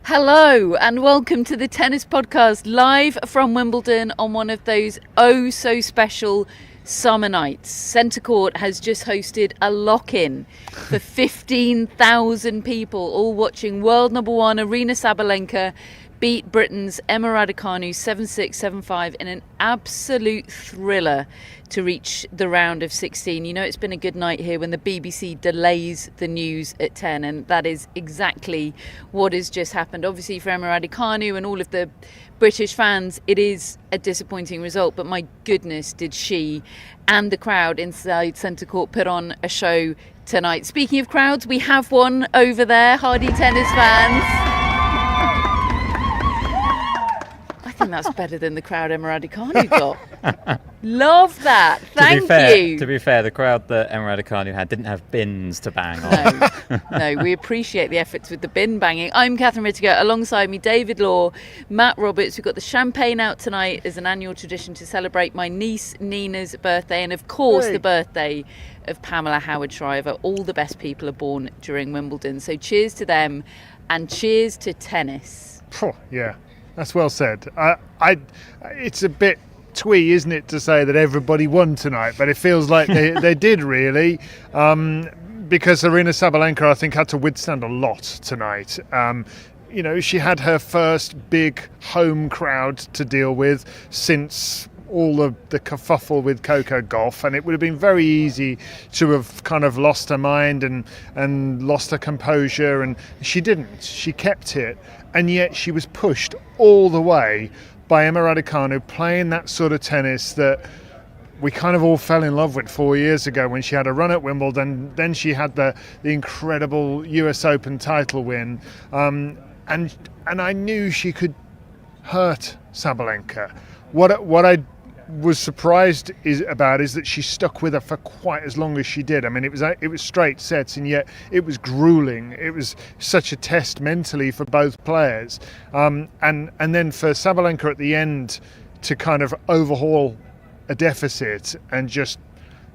Hello and welcome to the Tennis Podcast, live from Wimbledon on one of those oh so special summer nights. Centre Court has just hosted a lock-in for 15,000 people, all watching world number one Aryna Sabalenka beat Britain's Emma Raducanu 7-6, 7-5 in an absolute thriller to reach the round of 16. You know, it's been a good night here when the BBC delays the news at 10, and that is exactly what has just happened. Obviously for Emma Raducanu and all of the British fans, it is a disappointing result, but my goodness, did she and the crowd inside Centre Court put on a show tonight. Speaking of crowds, we have one over there, hardy tennis fans. I think that's better than the crowd Emma Raducanu got. Love that. Thank you. To be fair, the crowd that Emma Raducanu had didn't have bins to bang on. No, we appreciate the efforts with the bin banging. I'm Catherine Whittaker. Alongside me, David Law, Matt Roberts. We've got the champagne out tonight as an annual tradition to celebrate my niece Nina's birthday and, of course, the birthday of Pamela Howard-Shriver. All the best people are born during Wimbledon. So cheers to them and cheers to tennis. Yeah. That's well said. It's a bit twee, isn't it, to say that everybody won tonight, but it feels like they did really, because Aryna Sabalenka, I think, had to withstand a lot tonight. She had her first big home crowd to deal with since all of the kerfuffle with Coco Gauff, and it would have been very easy to have kind of lost her mind and lost her composure, and she didn't. She kept it, and yet she was pushed all the way by Emma Raducanu playing that sort of tennis that we kind of all fell in love with 4 years ago when she had a run at Wimbledon. Then she had the incredible US Open title win, and I knew she could hurt Sabalenka. What I was surprised about is that she stuck with her for quite as long as she did. I mean, it was straight sets, and yet it was grueling. It was such a test mentally for both players, and then for Sabalenka at the end to kind of overhaul a deficit and just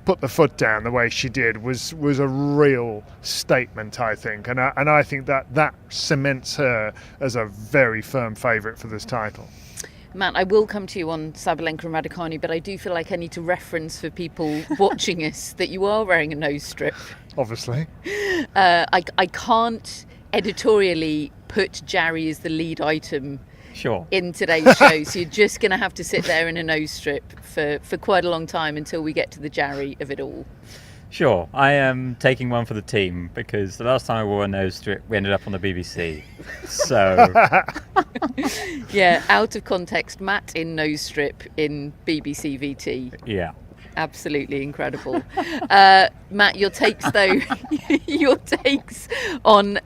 put the foot down the way she did was a real statement, I think, and I think that cements her as a very firm favourite for this title. Matt, I will come to you on Sabalenka and Raducanu, but I do feel like I need to reference for people watching us that you are wearing a nose strip. Obviously. I can't editorially put Jarry as the lead item in today's show, so you're just going to have to sit there in a nose strip for quite a long time until we get to the Jarry of it all. Sure, I am taking one for the team because the last time I wore a nose strip, we ended up on the BBC. So, yeah, out of context, Matt in nose strip in BBC VT. Yeah, absolutely incredible. Matt, your takes though, your takes on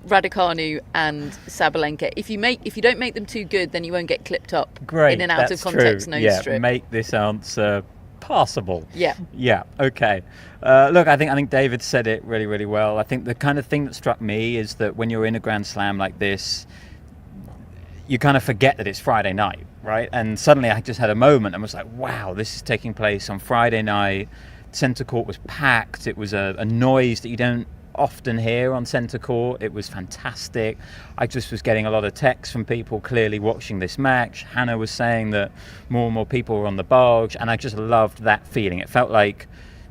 Raducanu and Sabalenka. If you don't make them too good, then you won't get clipped up. Great, in an out of context nose strip. Make this answer passable. Yeah. Okay. Look, I think David said it really, really well. I think the kind of thing that struck me is that when you're in a Grand Slam like this, you kind of forget that it's Friday night, right? And suddenly I just had a moment and was like, wow, this is taking place on Friday night. Centre Court was packed. It was a noise that you don't often hear on Centre Court. It was fantastic. I just was getting a lot of texts from people clearly watching this match. Hannah was saying that more and more people were on the barge, and I just loved that feeling. It felt like,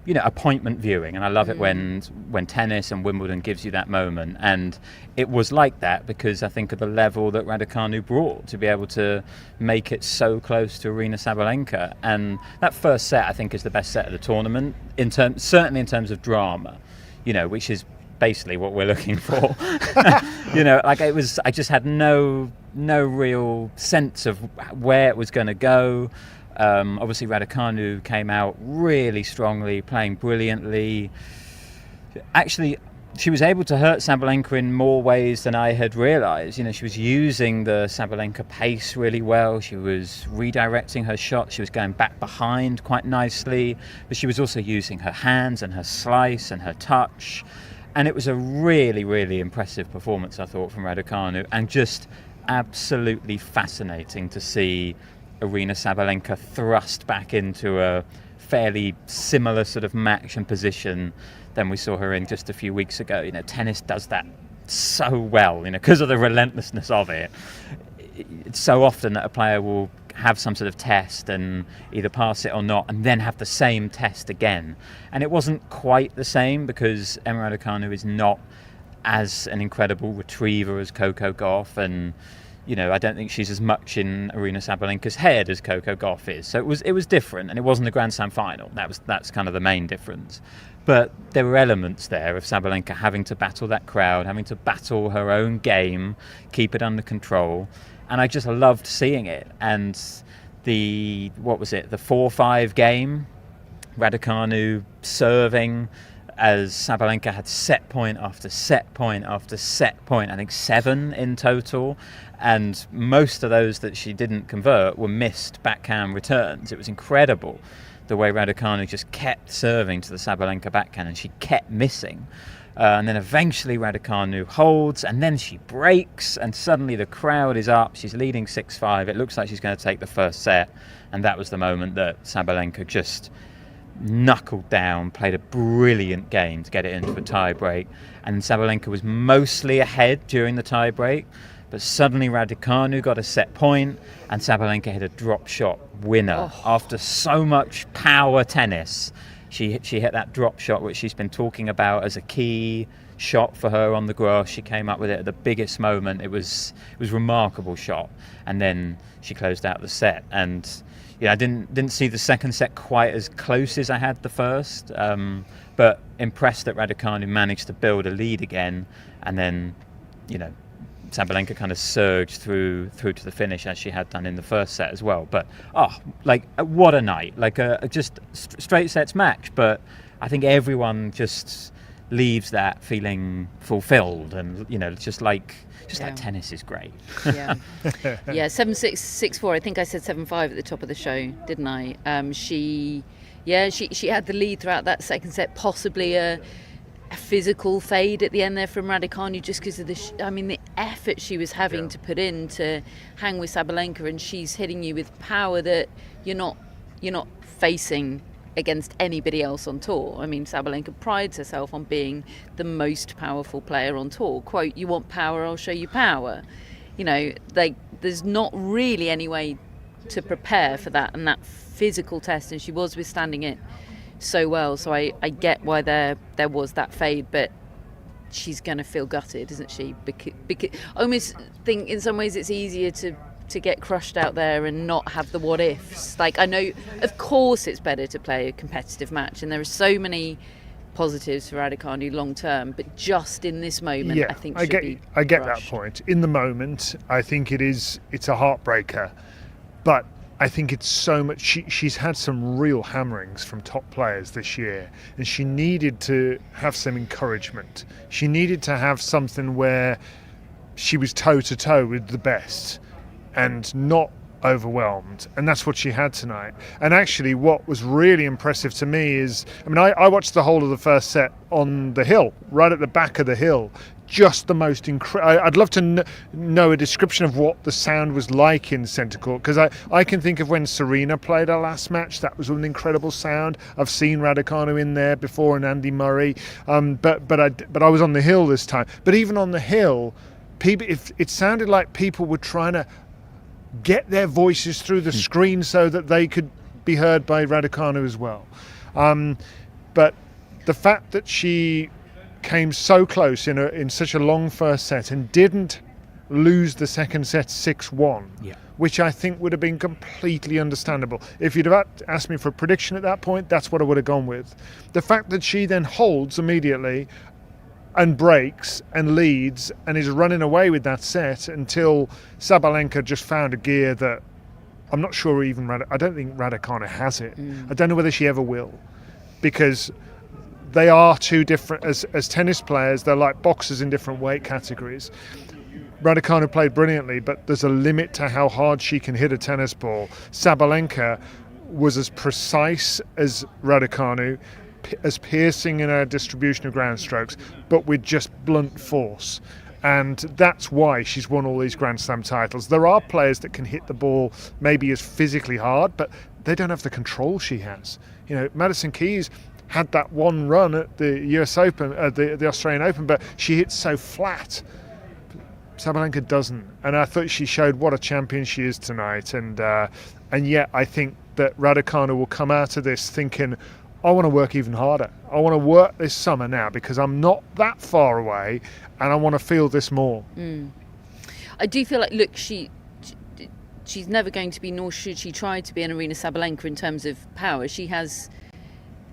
appointment viewing, and I love it when tennis and Wimbledon gives you that moment, and it was like that because I think of the level that Raducanu brought to be able to make it so close to Aryna Sabalenka. And that first set I think is the best set of the tournament, certainly in terms of drama, which is basically what we're looking for. I just had no real sense of where it was going to go. Obviously Raducanu came out really strongly, playing brilliantly. Actually, she was able to hurt Sabalenka in more ways than I had realised. She was using the Sabalenka pace really well. She was redirecting her shot. She was going back behind quite nicely, but she was also using her hands and her slice and her touch. And it was a really, really impressive performance, I thought, from Raducanu, and just absolutely fascinating to see Aryna Sabalenka thrust back into a fairly similar sort of match and position than we saw her in just a few weeks ago. Tennis does that so well, because of the relentlessness of it. It's so often that a player will have some sort of test and either pass it or not, and then have the same test again. And it wasn't quite the same because Emma Raducanu is not as an incredible retriever as Coco Gauff, and I don't think she's as much in Aryna Sabalenka's head as Coco Gauff is. So it was different, and it wasn't a Grand Slam final. That's kind of the main difference. But there were elements there of Sabalenka having to battle that crowd, having to battle her own game, keep it under control. And I just loved seeing it. And the 4-5 game, Raducanu serving as Sabalenka had set point after set point after set point, I think 7 in total. And most of those that she didn't convert were missed backhand returns. It was incredible the way Raducanu just kept serving to the Sabalenka backhand, and she kept missing. And then eventually Raducanu holds, and then she breaks, and suddenly the crowd is up. She's leading 6-5. It looks like she's going to take the first set, and that was the moment that Sabalenka just knuckled down, played a brilliant game to get it into a tie break. And Sabalenka was mostly ahead during the tie break, but suddenly Raducanu got a set point, and Sabalenka hit a drop shot winner. After so much power tennis. She hit that drop shot, which she's been talking about as a key shot for her on the grass. She came up with it at the biggest moment. It was a remarkable shot, and then she closed out the set. And I didn't see the second set quite as close as I had the first, but impressed that Raducanu managed to build a lead again, and then Sabalenka kind of surged through to the finish as she had done in the first set as well. But what a night! Just straight sets match. But I think everyone just leaves that feeling fulfilled, and just like tennis is great. Yeah, 7-6, 6-4. I think I said 7-5 at the top of the show, didn't I? She had the lead throughout that second set, possibly a physical fade at the end there from Raducanu, just because of the effort she was having to put in to hang with Sabalenka, and she's hitting you with power that you're not facing against anybody else on tour. Sabalenka prides herself on being the most powerful player on tour. Quote, "You want power, I'll show you power." There's not really any way to prepare for that and that physical test, and she was withstanding it so well. So I get why there was that fade, but she's going to feel gutted, isn't she? Because I almost think in some ways it's easier to get crushed out there and not have the what ifs. I know, of course, it's better to play a competitive match, and there are so many positives for Raducanu long term, but just in this moment, I think I get that point. In the moment, I think it's a heartbreaker, but I think it's so much. She's had some real hammerings from top players this year, and she needed to have some encouragement. She needed to have something where she was toe to toe with the best and not overwhelmed, and that's what she had tonight. And actually, what was really impressive to me is, I watched the whole of the first set on the hill, right at the back of the hill. Just the most incredible. I'd love to know a description of what the sound was like in centre court, because I can think of when Serena played her last match. That was an incredible sound. I've seen Raducanu in there before, and Andy Murray, but I was on the hill this time. But even on the hill, it sounded like people were trying to get their voices through the screen so that they could be heard by Raducanu as well. But the fact that she came so close in such a long first set and didn't lose the second set 6-1, which I think would have been completely understandable. If you'd have asked me for a prediction at that point, that's what I would have gone with. The fact that she then holds immediately and breaks and leads and is running away with that set until Sabalenka just found a gear that I'm not sure I don't think Raducanu has it. I don't know whether she ever will, because they are two different, as tennis players, they're like boxers in different weight categories. Raducanu played brilliantly, but there's a limit to how hard she can hit a tennis ball. Sabalenka was as precise as Raducanu, as piercing in her distribution of ground strokes, but with just blunt force. And that's why she's won all these Grand Slam titles. There are players that can hit the ball maybe as physically hard, but they don't have the control she has. Madison Keys had that one run at the US Open, the Australian Open, but she hits so flat. Sabalenka doesn't, and I thought she showed what a champion she is tonight, and yet I think that Raducanu will come out of this thinking, I want to work even harder. I want to work this summer now because I'm not that far away, and I want to feel this more. I do feel like, look, she's never going to be, nor should she try to be, an Aryna Sabalenka in terms of power. She has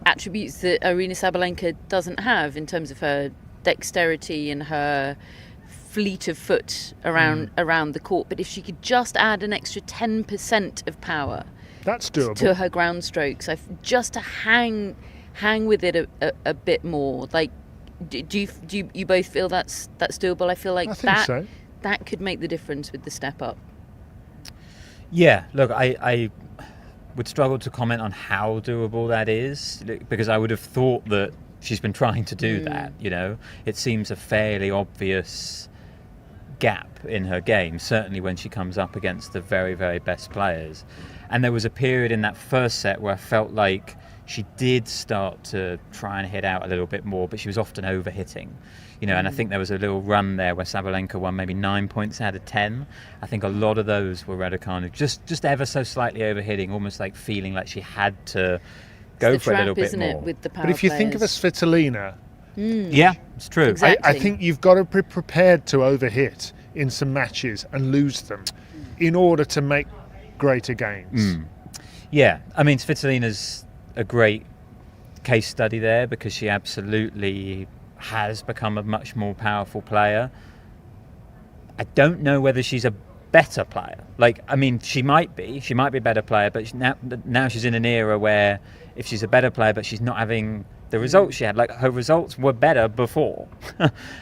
attributes that Aryna Sabalenka doesn't have in terms of her dexterity and her fleet of foot around the court. But if she could just add an extra 10% of power, that's doable, to her ground strokes, just to hang with it a bit more. Like, do you both feel that's doable? I feel like that could make the difference with the step up. Yeah, look, I would struggle to comment on how doable that is, because I would have thought that she's been trying to do that. It seems a fairly obvious gap in her game, certainly when she comes up against the very, very best players. And there was a period in that first set where I felt like she did start to try and hit out a little bit more, but she was often overhitting. And I think there was a little run there where Sabalenka won maybe 9 points out of 10. I think a lot of those were Raducanu just ever so slightly overhitting, almost like feeling like she had to go for a little bit more. With the power but if you think of a Svitolina, yeah, it's true. Exactly. I think you've got to be prepared to overhit in some matches and lose them in order to make greater gains. Yeah, I mean, Svitolina's a great case study there because she absolutely has become a much more powerful player. I don't know whether she's a better player. She might be a better player, but now she's in an era where if she's a better player but she's not having the results she had, like her results were better before.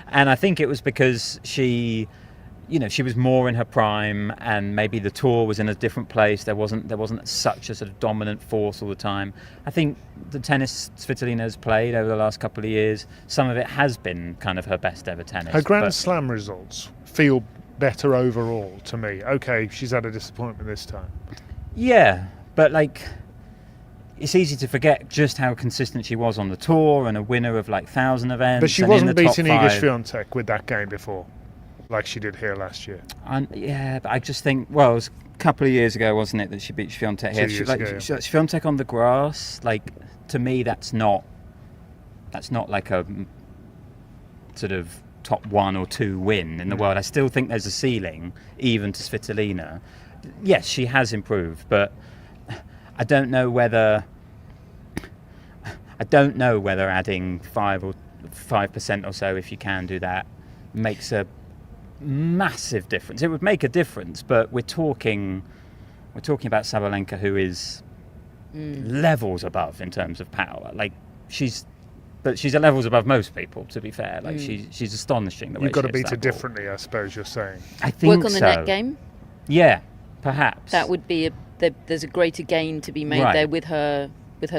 And I think it was because she was more in her prime, and maybe the tour was in a different place. There wasn't such a sort of dominant force all the time. I think the tennis Svitolina has played over the last couple of years, some of it has been kind of her best ever tennis. Her Grand Slam results feel better overall to me. Okay, she's had a disappointment this time. Yeah, but it's easy to forget just how consistent she was on the tour and a winner of 1,000 events. But she and wasn't in the beating top Iga five. Swiatek with that game before, like she did here last year. Yeah, but I just think, it was a couple of years ago, wasn't it, that she beat Swiatek here? 2 years ago, yeah. Swiatek on the grass, to me, that's not like a sort of top 1 or 2 win in the world. I still think there's a ceiling, even to Svitolina. Yes, she has improved, but I don't know whether adding 5% or so, if you can do that, makes a massive difference. It would make a difference, but we're talking about Sabalenka, who is levels above in terms of power. She's at levels above most people, to be fair. She's astonishing the way You've got to she beat hits her that ball. differently, I suppose you're saying. I think Work on the so. net game. Yeah, perhaps. That would be there's a greater gain to be made there with her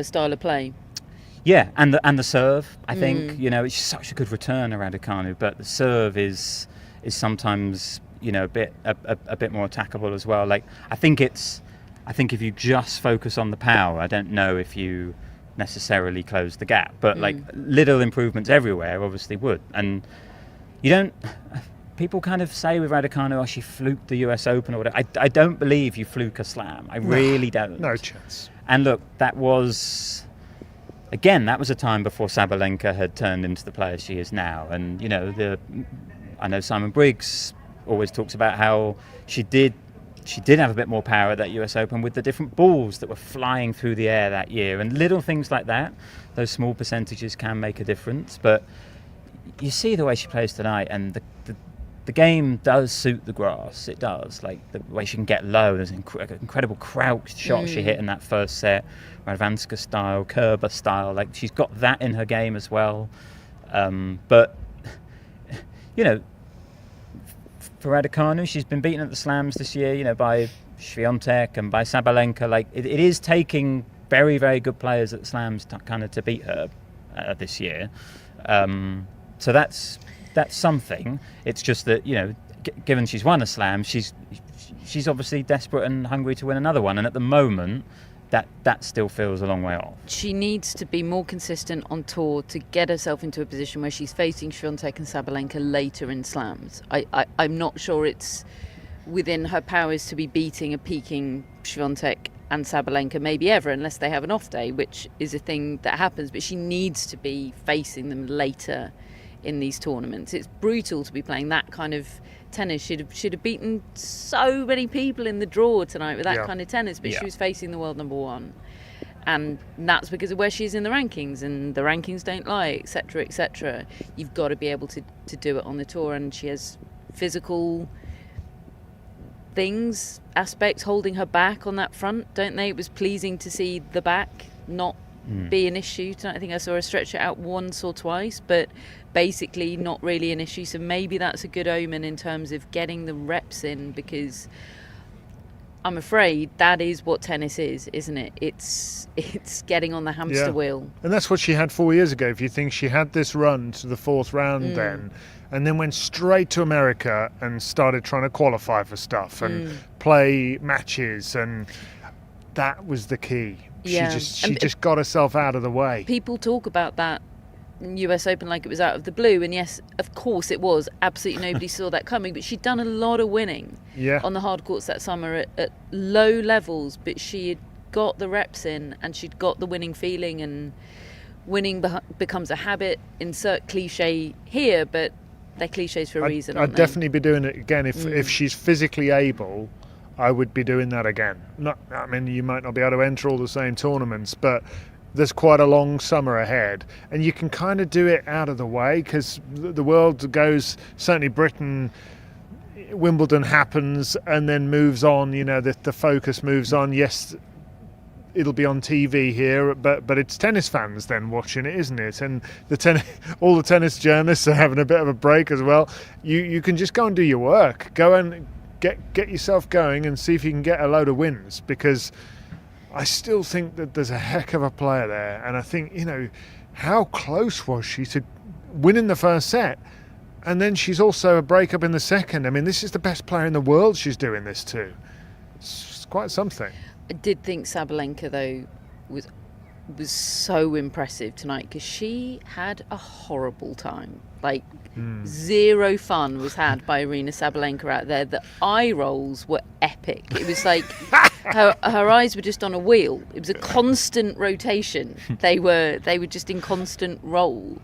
style of play. Yeah, and the serve. I think it's such a good return, Raducanu, but the serve is sometimes a bit more attackable as well. I think if you just focus on the power, I don't know if you necessarily close the gap, but little improvements everywhere obviously would. And you don't. People kind of say with Raducanu, she fluked the US Open or whatever. I don't believe you fluke a slam. I really don't. No chance. And look, that was a time before Sabalenka had turned into the player she is now. And I know Simon Briggs always talks about how she did have a bit more power at that US Open with the different balls that were flying through the air that year, and little things like that. Those small percentages can make a difference, but you see the way she plays tonight, and the game does suit the grass. It does. The way she can get low. There's an incredible crouched shot she hit in that first set, Radwanska style, Kerber style. She's got that in her game as well. But for Raducanu, she's been beaten at the slams this year, by Swiatek and by Sabalenka. It is taking very, very good players at the slams to beat her this year. So that's something. It's just that given she's won a slam, she's obviously desperate and hungry to win another one. And at the moment, that still feels a long way off. She needs to be more consistent on tour to get herself into a position where she's facing Swiatek and Sabalenka later in slams. I'm not sure it's within her powers to be beating a peaking Swiatek and Sabalenka maybe ever, unless they have an off day, which is a thing that happens, but she needs to be facing them later in these tournaments. It's brutal to be playing that kind of tennis. She'd have beaten so many people in the draw tonight with that kind of tennis, but she was facing the world number one, and that's because of where she is in the rankings, and the rankings don't lie, etc, etc. You've got to be able to do it on the tour, and she has physical aspects holding her back on that front, don't they? It was pleasing to see the back not be an issue tonight. I think I saw her stretch it out once or twice, but basically not really an issue. So maybe that's a good omen in terms of getting the reps in, because I'm afraid that is what tennis is, isn't it? It's getting on the hamster wheel. And that's what she had 4 years ago. If you think she had this run to the fourth round then, and then went straight to America and started trying to qualify for stuff and play matches, and that was the key. Yeah. She just got herself out of the way. People talk about that US Open like it was out of the blue, and yes, of course it was. Absolutely nobody saw that coming, but she'd done a lot of winning on the hard courts that summer at low levels, but she had got the reps in and she'd got the winning feeling, and winning becomes a habit. Insert cliche here, but they're cliches for a reason. I'd definitely be doing it again if she's physically able. I would be doing that again. I mean, you might not be able to enter all the same tournaments, but there's quite a long summer ahead, and you can kind of do it out of the way, because the world goes, certainly Britain, Wimbledon happens and then moves on. You know, the focus moves on. Yes, it'll be on TV here, but it's tennis fans then watching it, isn't it? And all the tennis journalists are having a bit of a break as well. You can just go and do your work. Go and get yourself going and see if you can get a load of wins, because I still think that there's a heck of a player there. And I think, how close was she to winning the first set? And then she's also a breakup in the second. I mean, this is the best player in the world she's doing this to. It's quite something. I did think Sabalenka, though, was so impressive tonight, because she had a horrible time. Like, zero fun was had by Aryna Sabalenka out there. The eye rolls were epic. It was like her eyes were just on a wheel. It was a constant rotation. They were just in constant roll.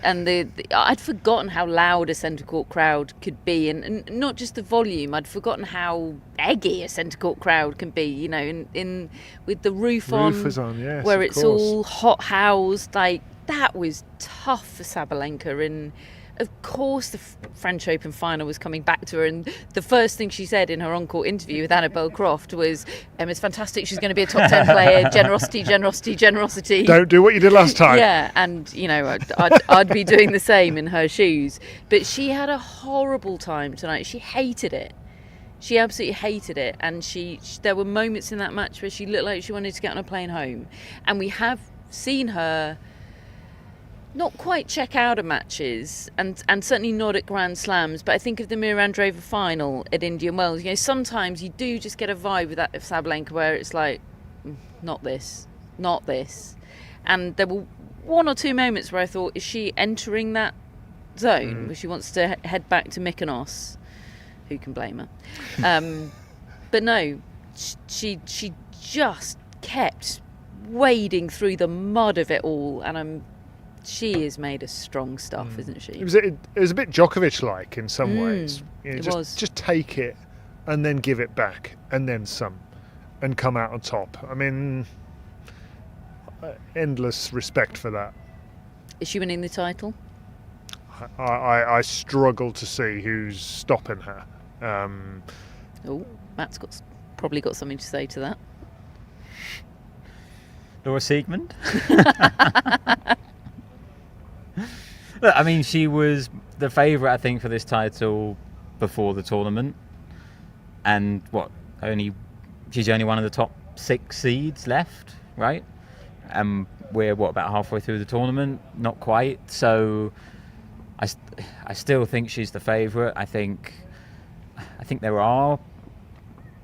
And I'd forgotten how loud a centre court crowd could be, and not just the volume. I'd forgotten how eggy a centre court crowd can be. In with the roof on, yes, where it's all hot housed. Like, that was tough for Sabalenka, and of course the French Open final was coming back to her, and the first thing she said in her on-court interview with Annabelle Croft was, Emma's fantastic, she's going to be a top 10 player, generosity, generosity, generosity. Don't do what you did last time. Yeah, and I'd be doing the same in her shoes. But she had a horrible time tonight. She hated it. She absolutely hated it, and there were moments in that match where she looked like she wanted to get on a plane home, and we have seen her not quite check out of matches, and certainly not at Grand Slams, but I think of the Mira Andreeva final at Indian Wells. Sometimes you do just get a vibe with that of Sabalenka where it's like, not this. And there were one or two moments where I thought, is she entering that zone where she wants to head back to Mykonos? Who can blame her? But no, she just kept wading through the mud of it all, and she is made of strong stuff, isn't she? It was a bit Djokovic-like in some ways. It was. Just take it and then give it back and then some, and come out on top. I mean, endless respect for that. Is she winning the title? I struggle to see who's stopping her. Matt's probably got something to say to that. Laura Siegemund? Look, I mean, she was the favourite, I think, for this title before the tournament. And she's only one of the top 6 seeds left, right? And we're, about halfway through the tournament? Not quite. So I still think she's the favourite. I think there are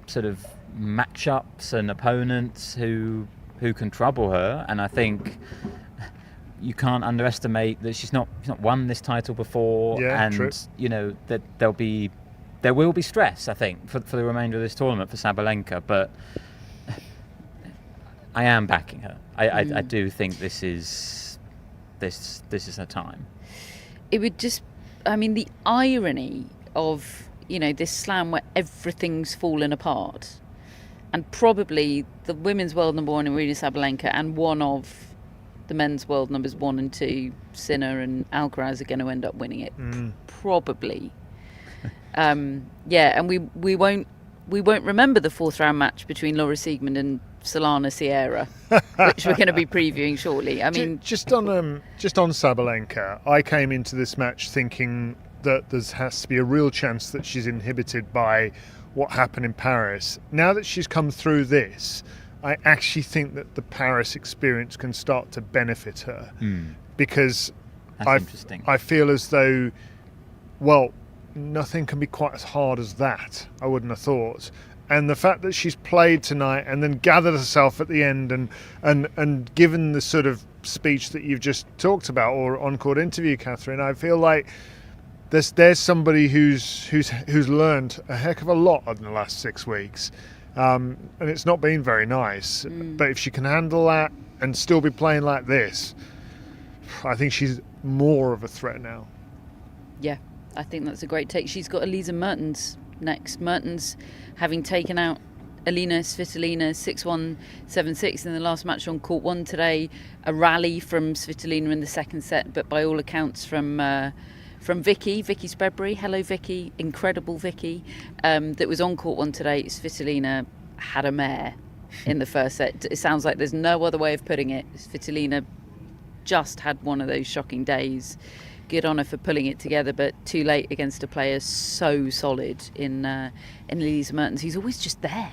sort of matchups and opponents who can trouble her, and I think you can't underestimate that she's not won this title before, and true. That there will be stress, I think, for the remainder of this tournament for Sabalenka, but I am backing her. I do think this is her time. It would just, the irony of this slam where everything's fallen apart, and probably the women's world number one, Aryna Sabalenka, and one of the men's world numbers 1 and 2, Sinner and Alcaraz, are going to end up winning it. Probably. And we won't remember the 4th round match between Laura Siegemund and Solana Sierra, which we're going to be previewing shortly. Just on Sabalenka, I came into this match thinking that there has to be a real chance that she's inhibited by what happened in Paris. Now that she's come through this, I actually think that the Paris experience can start to benefit her, because I feel as though, nothing can be quite as hard as that. I wouldn't have thought. And the fact that she's played tonight and then gathered herself at the end and given the sort of speech that you've just talked about, or on-court interview, Catherine, I feel like there's somebody who's learned a heck of a lot in the last 6 weeks. And it's not been very nice. But if she can handle that and still be playing like this, I think she's more of a threat now. Yeah, I think that's a great take. She's got Elise Mertens next. Mertens, having taken out Alina Svitolina 6-1, 7-6 in the last match on court 1 today. A rally from Svitolina in the second set, but by all accounts from Vicky Spreadbury. Hello, Vicky. Incredible Vicky. That was on court 1 today. Svitolina had a mare in the first set. It sounds like there's no other way of putting it. Svitolina just had one of those shocking days. Good on her for pulling it together, but too late against a player so solid in Elise Mertens, who's always just there.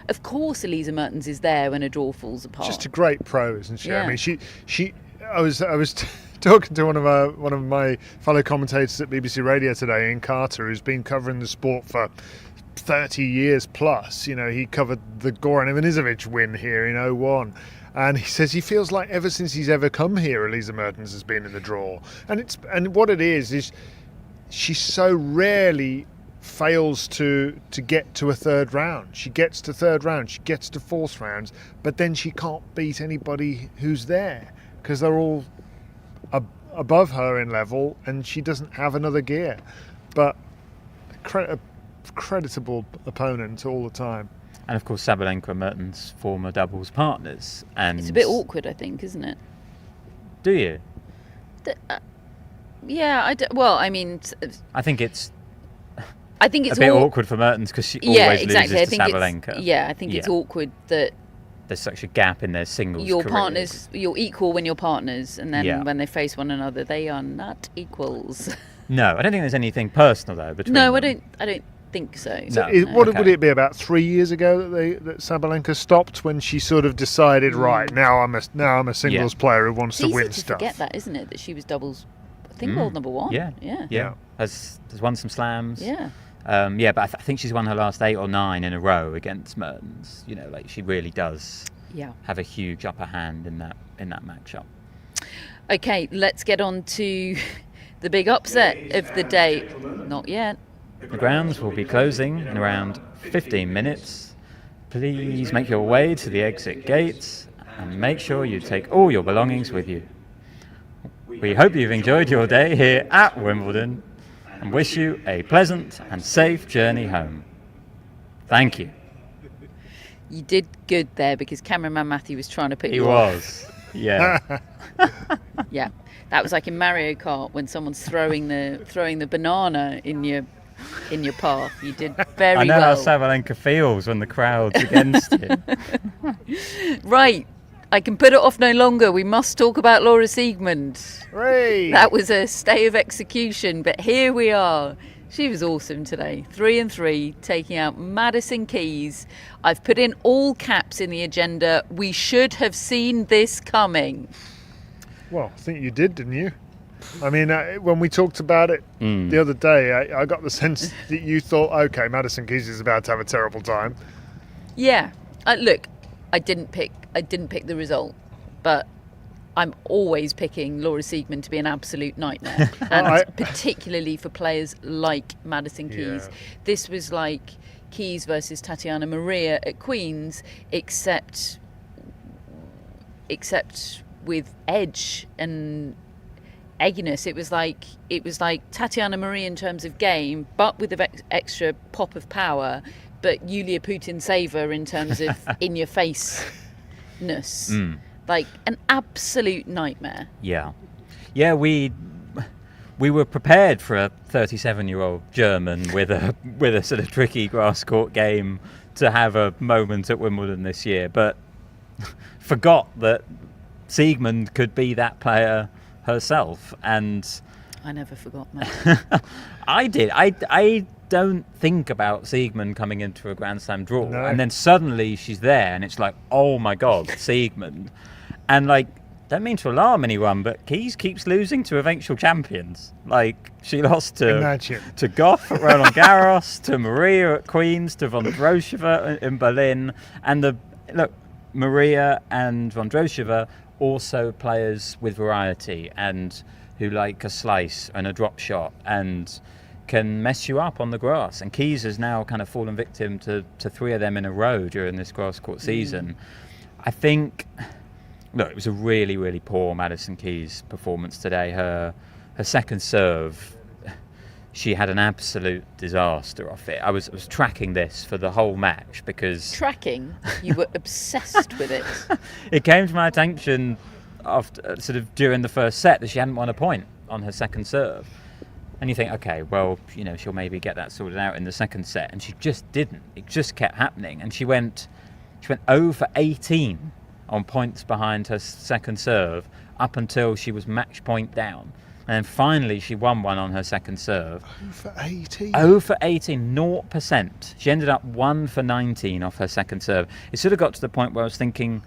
Of course, Elise Mertens is there when a draw falls apart. Just a great pro, isn't she? Yeah. I was talking to one of my fellow commentators at BBC Radio today, Ian Carter, who's been covering the sport for 30 years plus. He covered the Goran Ivanisevic win here in 2001. And he says he feels like ever since he's ever come here, Elise Mertens has been in the draw. And what it is she so rarely fails to get to a third round. She gets to third round, she gets to fourth rounds, but then she can't beat anybody who's there because they're all above her in level, and she doesn't have another gear. But a creditable opponent all the time. And of course, Sabalenka and Mertens former doubles partners, and it's a bit awkward, I think, isn't it? Do you? Yeah, I think it's a bit awkward for Mertens because she always loses to Sabalenka. I think it's awkward that there's such a gap in their singles your careers. Partners, you're equal when you're partners, and then when they face one another, they are not equals. No, I don't think there's anything personal though between them. I don't think so. Would it be about 3 years ago that Sabalenka stopped, when she sort of decided, right, now I'm a singles player who wants to win stuff? It's easy to forget that, isn't it? That she was doubles, I think, world number 1. Yeah. Has won some slams. Yeah. But I think she's won her last 8 or 9 in a row against Mertens. She really does have a huge upper hand in that matchup. Okay, let's get on to the big upset of the day. Not yet. The grounds will be closing in around 15 minutes. Please make your way to the exit gates and make sure you take all your belongings with you. We hope you've enjoyed your day here at Wimbledon and wish you a pleasant and safe journey home. Thank you. You did good there, because cameraman Matthew was trying to put you He was. Yeah. Yeah. That was like in Mario Kart when someone's throwing the banana in your path. You did very well. I know how Sabalenka feels when the crowd's against him. Right. I can put it off no longer. We must talk about Laura Siegemund. Hooray! That was a stay of execution, but here we are. She was awesome today. 3-3, taking out Madison Keys. I've put in all caps in the agenda. We should have seen this coming. Well, I think you did, didn't you? When we talked about it the other day, I got the sense that you thought, okay, Madison Keys is about to have a terrible time. Yeah. Look, I didn't pick the result, but I'm always picking Laura Siegemund to be an absolute nightmare, and particularly for players like Madison Keys. Yeah. This was like Keys versus Tatiana Maria at Queen's, except with edge and egginess. It was like Tatiana Maria in terms of game, but with the extra pop of power. But Yulia Putin-Seva in terms of in-your-faceness. Like an absolute nightmare. Yeah. We were prepared for a 37-year-old German with a sort of tricky grass court game to have a moment at Wimbledon this year, but forgot that Siegemund could be that player herself. And I never forgot, man. I did. I don't think about Siegemund coming into a Grand Slam draw, No. and then suddenly she's there, and it's like, oh my God, Siegemund. And like, don't mean to alarm anyone, but Keys keeps losing to eventual champions. Like, she lost to Goff at Roland Garros, to Maria at Queen's, to Vondrousova in Berlin, and Maria and Vondrousova also players with variety and who like a slice and a drop shot and can mess you up on the grass. And Keys has now kind of fallen victim to 3 of them in a row during this grass court season. I think, look, it was a really, really poor Madison Keys performance today. Her second serve, she had an absolute disaster off it. I was tracking this for the whole match because... Tracking? You were obsessed with it. It came to my attention after, sort of during the first set, that she hadn't won a point on her second serve. And you think, okay, well, she'll maybe get that sorted out in the second set. And she just didn't. It just kept happening. And she went 0 for 18 on points behind her second serve up until she was match point down. And then finally she won one on her second serve. 0 for 18? 0 for 18, 0%. She ended up 1 for 19 off her second serve. It sort of got to the point where I was thinking,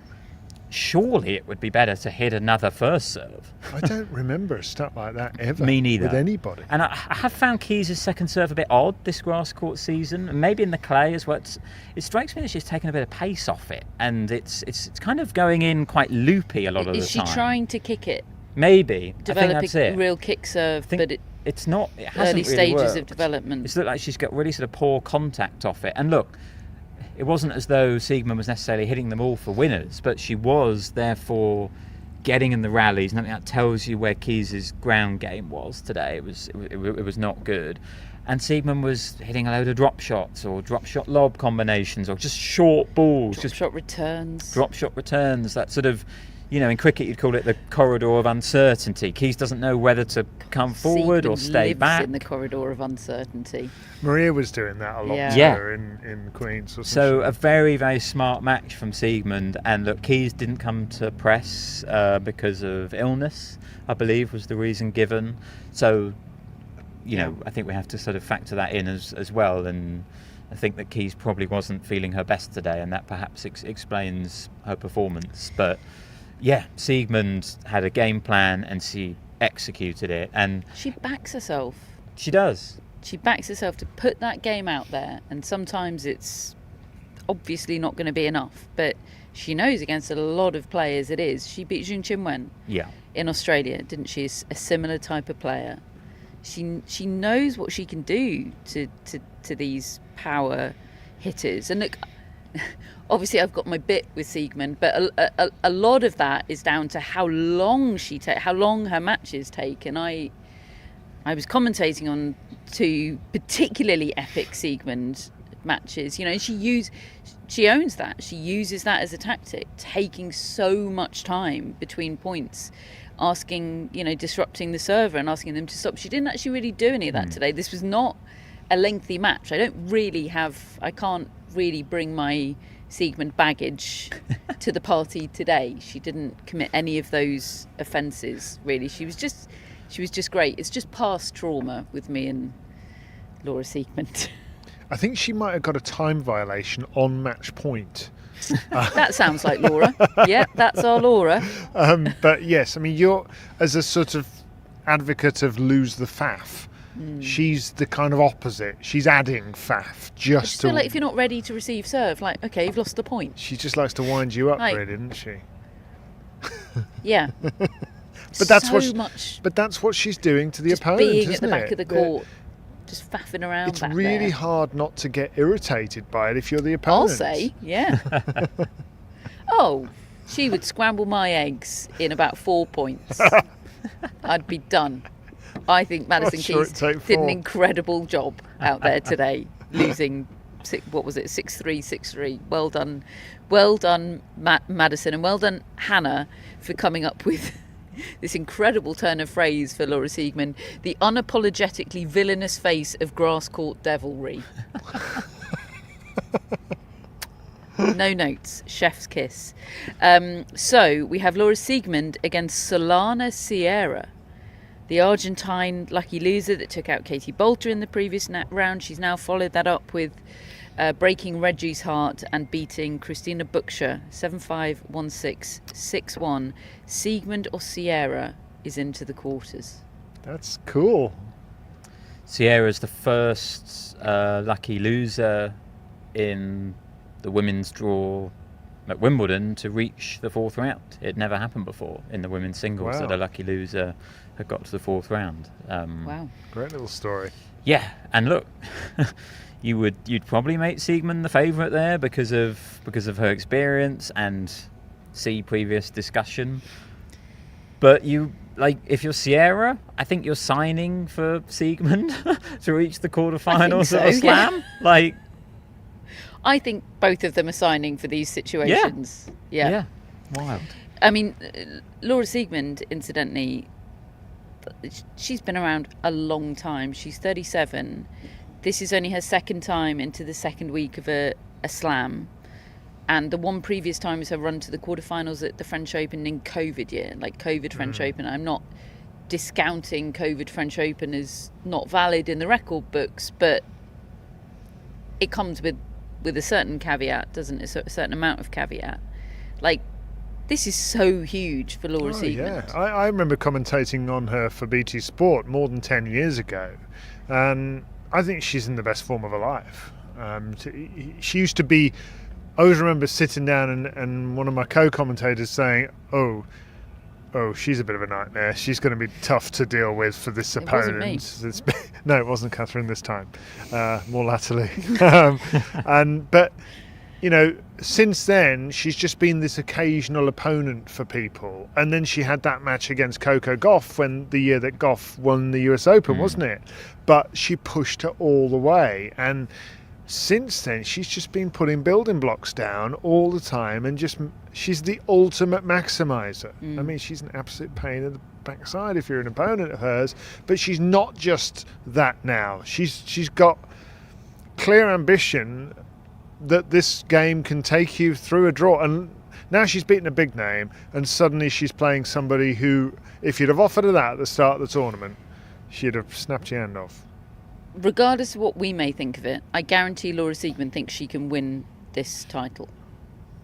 surely it would be better to hit another first serve. I don't remember stuff like that ever. Me neither. With anybody. And I have found Keys' second serve a bit odd this grass court season, and maybe in the clay as well. It strikes me that she's taken a bit of pace off it, and it's kind of going in quite loopy a lot of the time. Is she trying to kick it? Maybe. Develop I think that's a it. real kick serve, but it's not. It hasn't early really stages worked. of development. It's looked like she's got really sort of poor contact off it. And look, it wasn't as though Siegemund was necessarily hitting them all for winners, but she was therefore getting in the rallies. And I think that tells you where Keys' ground game was today. It was not good. And Siegemund was hitting a load of drop shots or drop shot lob combinations or just short balls. Drop shot returns. Drop shot returns. That sort of, in cricket you'd call it the corridor of uncertainty. Keys doesn't know whether to come forward or stay lives back. In the corridor of uncertainty. Maria was doing that a lot in Queen's. So a very, very smart match from Siegemund. And look, Keys didn't come to press because of illness, I believe was the reason given. So, I think we have to sort of factor that in as well. And I think that Keys probably wasn't feeling her best today, and that perhaps explains her performance. But yeah, Siegemund had a game plan and she executed it. And she backs herself. She does. She backs herself to put that game out there, and sometimes it's obviously not going to be enough, but she knows against a lot of players it is. She beat Jung Chin-wen in Australia, didn't she? A similar type of player. She knows what she can do to these power hitters. And look, obviously I've got my bit with Siegemund, but a lot of that is down to how long her matches take. And I was commentating on 2 particularly epic Siegemund matches. She owns that. She uses that as a tactic, taking so much time between points, asking, disrupting the server and asking them to stop. She didn't actually really do any of that today. This was not a lengthy match. I can't really bring my Siegemund baggage to the party today. She didn't commit any of those offences, really. She was just great. It's just past trauma with me and Laura Siegemund. I think she might have got a time violation on match point. That sounds like Laura. Yeah, that's our Laura. But yes, I mean, you're, as a sort of advocate of lose the faff, She's the kind of opposite. She's adding faff I just just to. feel like if you're not ready to receive serve, like, okay, you've lost the point. She just likes to wind you up, Like- really, doesn't she? Yeah. But that's so what. much But that's what she's doing to the just opponent, being at isn't the back it? of the court, just faffing around It's back really there. hard not to get irritated by it if you're the I'll opponent. say, yeah. Oh, she would scramble my eggs in about 4 points. I'd be done. I think Madison sure Keys it'd take did an 4. incredible job out there today, losing, 6-3, 6-3. Well done, Madison, and well done, Hannah, for coming up with this incredible turn of phrase for Laura Siegemund, the unapologetically villainous face of grass court devilry. No notes, chef's kiss. So we have Laura Siegemund against Solana Sierra, the Argentine lucky loser that took out Katie Bolter in the previous round. She's now followed that up with breaking Reggie's heart and beating Christina Buchscher 7-5, 1-6, 6-1. Siegemund or Sierra is into the quarters. That's cool. Sierra's the first lucky loser in the women's draw at Wimbledon to reach the fourth round. It never happened before in the women's singles Wow. that a lucky loser had got to the fourth round. Wow. Great little story. Yeah, and look, you'd probably make Siegemund the favourite there because of her experience and see previous discussion. But if you're Sierra, I think you're signing for Siegemund to reach the quarterfinals so, of a slam. yeah. I think both of them are signing for these situations. Yeah. Wild. I mean, Laura Siegemund, incidentally, she's been around a long time. She's 37. This is only her second time into the second week of a slam. And the one previous time was her run to the quarterfinals at the French Open in COVID year, like COVID French Open. I'm not discounting COVID French Open as not valid in the record books, but it comes with a certain caveat, doesn't it? A certain amount of caveat. Like, this is so huge for Laura Siegemund. Yeah, I remember commentating on her for BT Sport more than 10 years ago, and I think she's in the best form of her life. She used to be. I always remember sitting down and one of my co-commentators saying, "Oh, she's a bit of a nightmare. She's going to be tough to deal with for this It wasn't me. opponent." No, it wasn't Catherine this time. More latterly. But you know, since then she's just been this occasional opponent for people. And then she had that match against Coco Gauff when the year that Gauff won the US Open, wasn't it? But she pushed her all the way, and since then she's just been putting building blocks down all the time, and she's the ultimate maximizer. I mean, she's an absolute pain in the backside if you're an opponent of hers, but she's not just that now. She's got clear ambition that this game can take you through a draw, and now she's beaten a big name, and suddenly she's playing somebody who, if you'd have offered her that at the start of the tournament, she'd have snapped your hand off. Regardless of what we may think of it, I guarantee Laura Siegemund thinks she can win this title.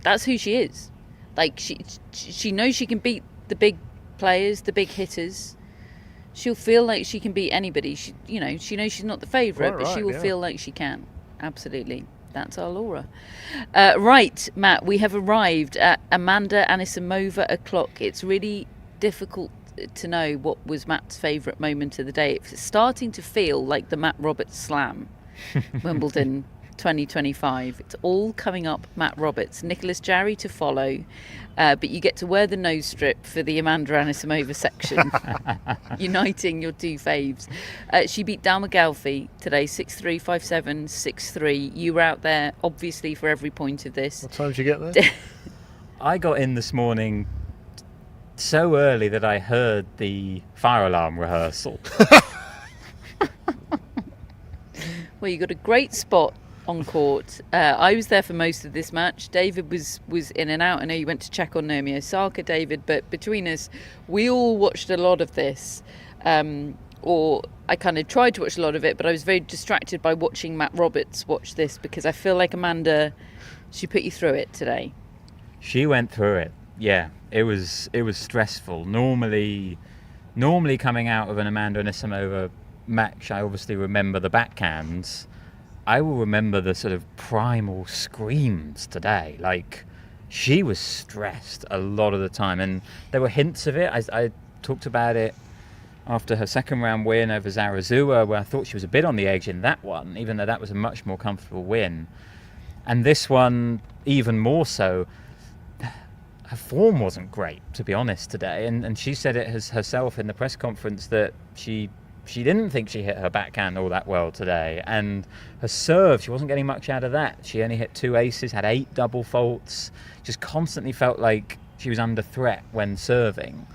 That's who she is. Like, she knows she can beat the big players, the big hitters. She'll feel like she can beat anybody. She knows she's not the favourite, but she will feel like she can. Absolutely. That's our Laura. Right, Matt, we have arrived at Amanda Anisimova o'clock. It's really difficult to know what was Matt's favourite moment of the day. It's starting to feel like the Matt Roberts Slam, Wimbledon 2025. It's all coming up Matt Roberts. Nicholas Jarry to follow, but you get to wear the nose strip for the Amanda Anisimova section, uniting your two faves. She beat Dalma Galfi today, 6-3, 5-7, 6-3. You were out there, obviously, for every point of this. What time did you get there? I got in this morning so early that I heard the fire alarm rehearsal. Well, you got a great spot on court. I was there for most of this match. David was in and out. I know you went to check on Naomi Osaka, David, but between us, we all watched a lot of this. Or I kind of tried to watch a lot of it, but I was very distracted by watching Matt Roberts watch this, because I feel like Amanda, she put you through it today. She went through it. Yeah, it was stressful. Normally coming out of an Amanda Anisimova match, I obviously remember the backhands. I will remember the sort of primal screams today. Like, she was stressed a lot of the time, and there were hints of it. I talked about it after her second round win over Zarazua, where I thought she was a bit on the edge in that one, even though that was a much more comfortable win. And this one, even more so. Her form wasn't great, to be honest, today, and she said it herself in the press conference that she didn't think she hit her backhand all that well today, and her serve, she wasn't getting much out of that. She only hit 2 aces, had 8 double faults, just constantly felt like she was under threat when serving,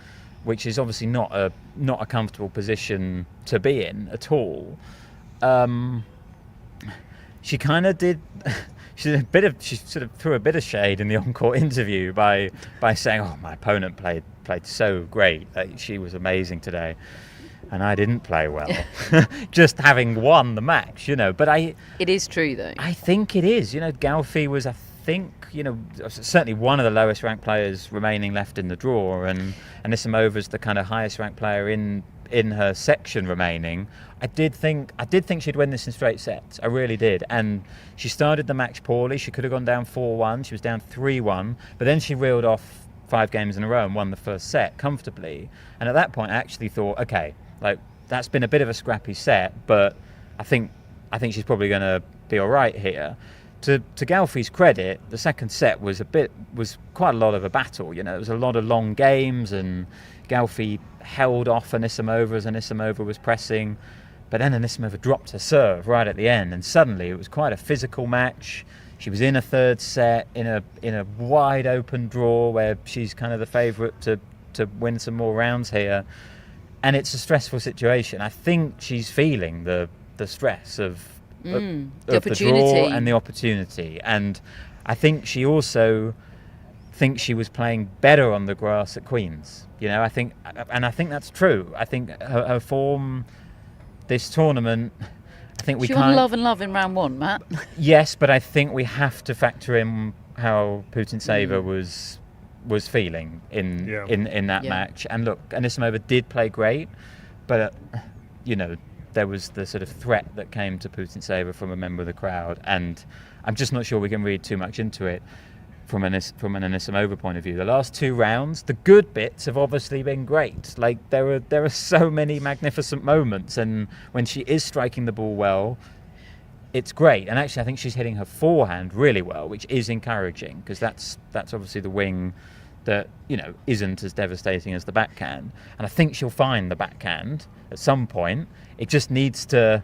which is obviously not a comfortable position to be in at all. She kind of did. She sort of threw a bit of shade in the on-court interview by saying, "Oh, my opponent played so great. She was amazing today, and I didn't play well." Just having won the match, But it is true, though. I think it is. Gaufi was, I think, certainly one of the lowest ranked players remaining left in the draw, and Anisimova's the kind of highest ranked player in her section remaining. I did think she'd win this in straight sets. I really did. And she started the match poorly. She could have gone down 4-1. She was down 3-1. But then she reeled off 5 games in a row and won the first set comfortably. And at that point, I actually thought, okay, that's been a bit of a scrappy set, but I think she's probably going to be all right here. To Gaufi's credit, the second set was quite a lot of a battle. It was a lot of long games, and Gaufi held off Anisimova as Anisimova was pressing. But then Anisimova dropped her serve right at the end, and suddenly it was quite a physical match. She was in a third set in a wide open draw where she's kind of the favourite to win some more rounds here, and it's a stressful situation. I think she's feeling the stress of the draw and the opportunity, and I think she also thinks she was playing better on the grass at Queen's. I think that's true. I think her form this tournament, I think she won love in round 1, Matt. Yes, but I think we have to factor in how Putintseva was feeling in that match. And look, Anisimova did play great, but there was the sort of threat that came to Putintseva from a member of the crowd, and I'm just not sure we can read too much into it from an Anisimova point of view. The last 2 rounds, the good bits have obviously been great. Like, there are so many magnificent moments, and when she is striking the ball well, it's great. And actually, I think she's hitting her forehand really well, which is encouraging, because that's obviously the wing that isn't as devastating as the backhand. And I think she'll find the backhand at some point. It just needs to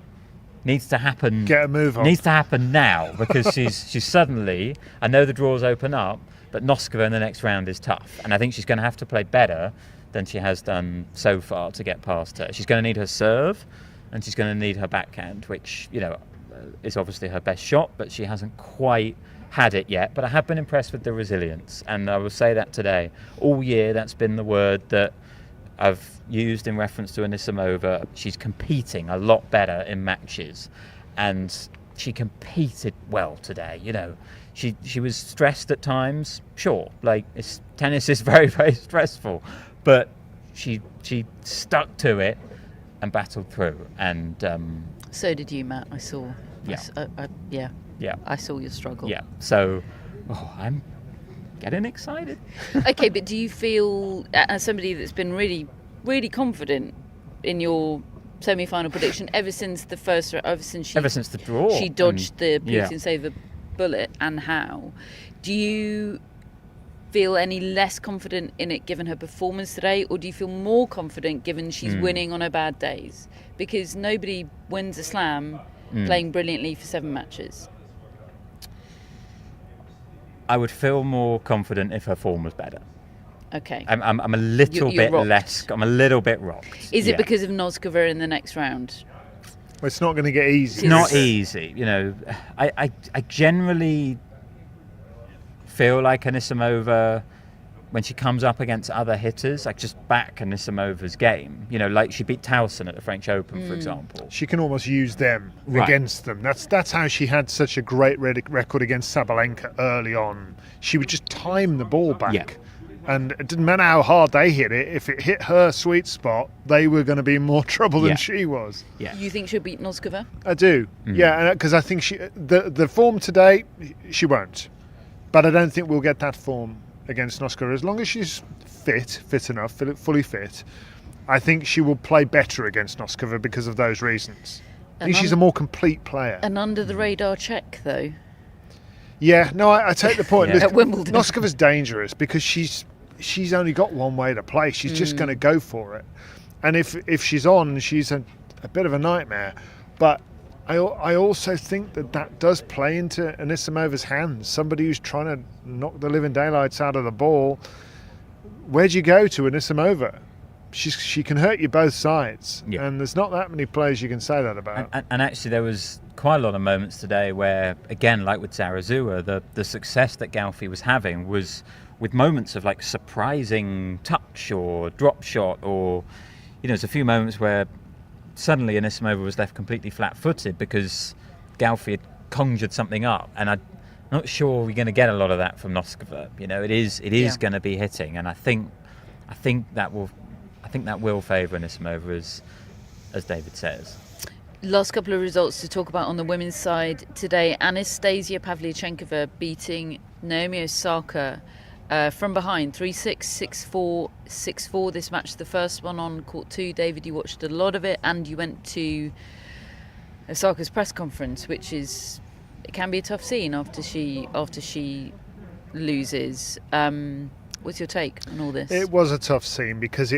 happen. Get a move on. Needs to happen now, because she's suddenly. I know the draws open up, but Noskova in the next round is tough, and I think she's going to have to play better than she has done so far to get past her. She's going to need her serve, and she's going to need her backhand, which is obviously her best shot, but she hasn't quite had it yet. But I have been impressed with the resilience, and I will say that today. All year, that's been the word that I've used in reference to Anisimova. She's competing a lot better in matches, and she competed well today. She was stressed at times, sure, tennis is very, very stressful, but she stuck to it and battled through. And so did you, Matt. I saw. Yeah. I saw your struggle. Yeah. So I'm getting excited. Okay, but do you feel, as somebody that's been really, really confident in your semi-final prediction ever since the draw, she dodged the Putintseva bullet, and how do you feel any less confident in it given her performance today, or do you feel more confident given she's winning on her bad days? Because nobody wins a slam playing brilliantly for 7 matches. I would feel more confident if her form was better. Okay. I'm a little bit rocked. less. I'm a little bit rocked. Is it because of Noskova in the next round? Well, it's not going to get easy. It's not easy. I generally feel like Anisimova, when she comes up against other hitters, just back Anisimova's game. Like she beat Towson at the French Open, for example. She can almost use them against them. That's how she had such a great record against Sabalenka early on. She would just time the ball back. And it didn't matter how hard they hit it. If it hit her sweet spot, they were going to be in more trouble than she was. Yeah. You think she'll beat Noskova? I do. Yeah, because I think the form today, she won't. But I don't think we'll get that form against Noskova. As long as she's fit enough, fully fit, I think she will play better against Noskova because of those reasons. I think she's a more complete player. An under-the-radar check, though. Yeah, no, I take the point. At Wimbledon. Noskova's dangerous because she's only got one way to play. She's just going to go for it. And if she's on, she's a bit of a nightmare. But I also think that does play into Anisimova's hands. Somebody who's trying to knock the living daylights out of the ball. Where'd you go to Anisimova? She can hurt you both sides. Yeah. And there's not that many players you can say that about. And actually there was quite a lot of moments today where, again, like with Zarazua, the success that Gaufi was having was with moments of like surprising touch or drop shot, or there's a few moments where suddenly Anisimova was left completely flat-footed because Gaufi had conjured something up, and I'm not sure we're going to get a lot of that from Noskova. It is going to be hitting, and I think that will favour Anisimova, as David says. Last couple of results to talk about on the women's side today. Anastasia Pavlyuchenkova beating Naomi Osaka from behind, 3-6, 6-4, 6-4. This match, the first one on court 2. David, you watched a lot of it, and you went to Osaka's press conference, which it can be a tough scene after she loses. What's your take on all this? It was a tough scene because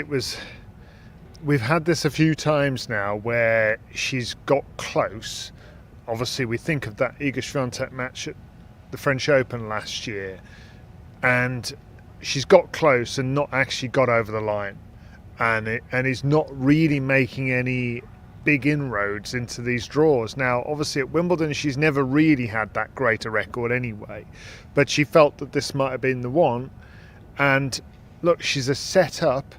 we've had this a few times now where she's got close. Obviously, we think of that Iga Swiatek match at the French Open last year, and she's got close and not actually got over the line, and is not really making any big inroads into these draws. Now, obviously at Wimbledon, she's never really had that great a record anyway, but she felt that this might have been the one. And look, she's a set up.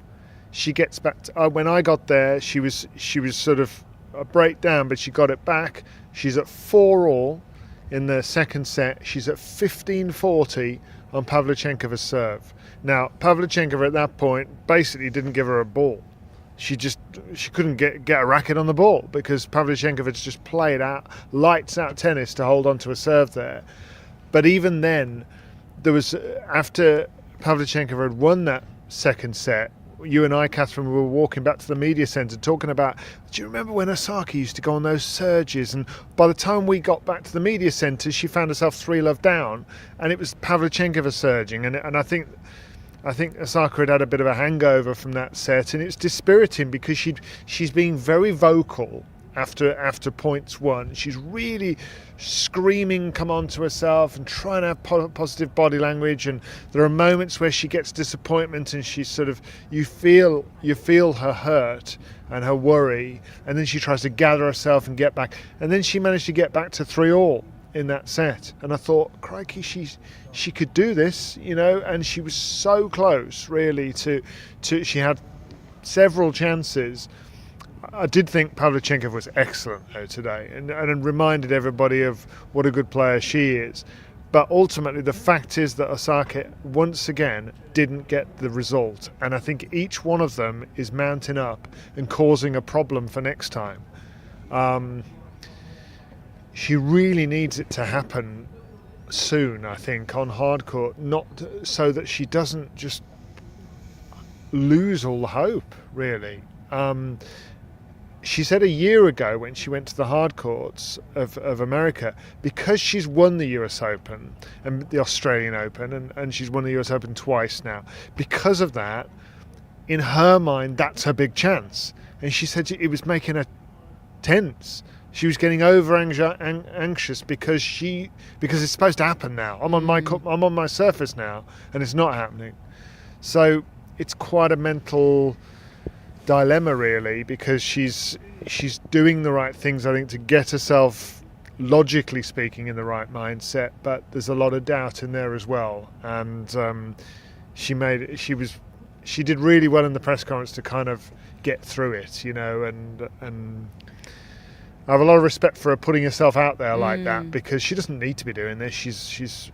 She gets back to, when I got there, she was sort of a breakdown, but she got it back. She's at 4-all in the second set. She's at 15-40 on Pavlyuchenkova's serve. Now, Pavlyuchenkova at that point basically didn't give her a ball. She couldn't get a racket on the ball because Pavlyuchenkova just played out lights out tennis to hold on to a serve there. But even then, there was, after Pavlyuchenkova had won that second set, you and I, Catherine, were walking back to the media centre talking about, do you remember when Osaka used to go on those surges? And by the time we got back to the media centre, she found herself 3-love down, and it was Pavlyuchenkova surging. And I think Osaka had a bit of a hangover from that set, and it's dispiriting because she's being very vocal after points won. She's really screaming come on to herself and trying to have positive body language, and there are moments where she gets disappointment and she's sort of, you feel her hurt and her worry, and then she tries to gather herself and get back, and then she managed to get back to 3-all in that set, and I thought, crikey, she could do this, and she was so close really to she had several chances. I did think Pavlyuchenkova was excellent though today, and reminded everybody of what a good player she is. But ultimately, the fact is that Osaka once again didn't get the result, and I think each one of them is mounting up and causing a problem for next time. She really needs it to happen soon, I think, on hard court, not so that she doesn't just lose all the hope, really. She said a year ago when she went to the hard courts of America, because she's won the US Open and the Australian Open, and she's won the US Open twice now, because of that, in her mind, that's her big chance. And she said it was making her tense. She was getting anxious because it's supposed to happen now. I'm on my surface now, and it's not happening. So it's quite a mental dilemma, really, because she's doing the right things, I think, to get herself, logically speaking, in the right mindset. But there's a lot of doubt in there as well. And she did really well in the press conference to kind of get through it, and I have a lot of respect for her putting herself out there like that, because she doesn't need to be doing this. She's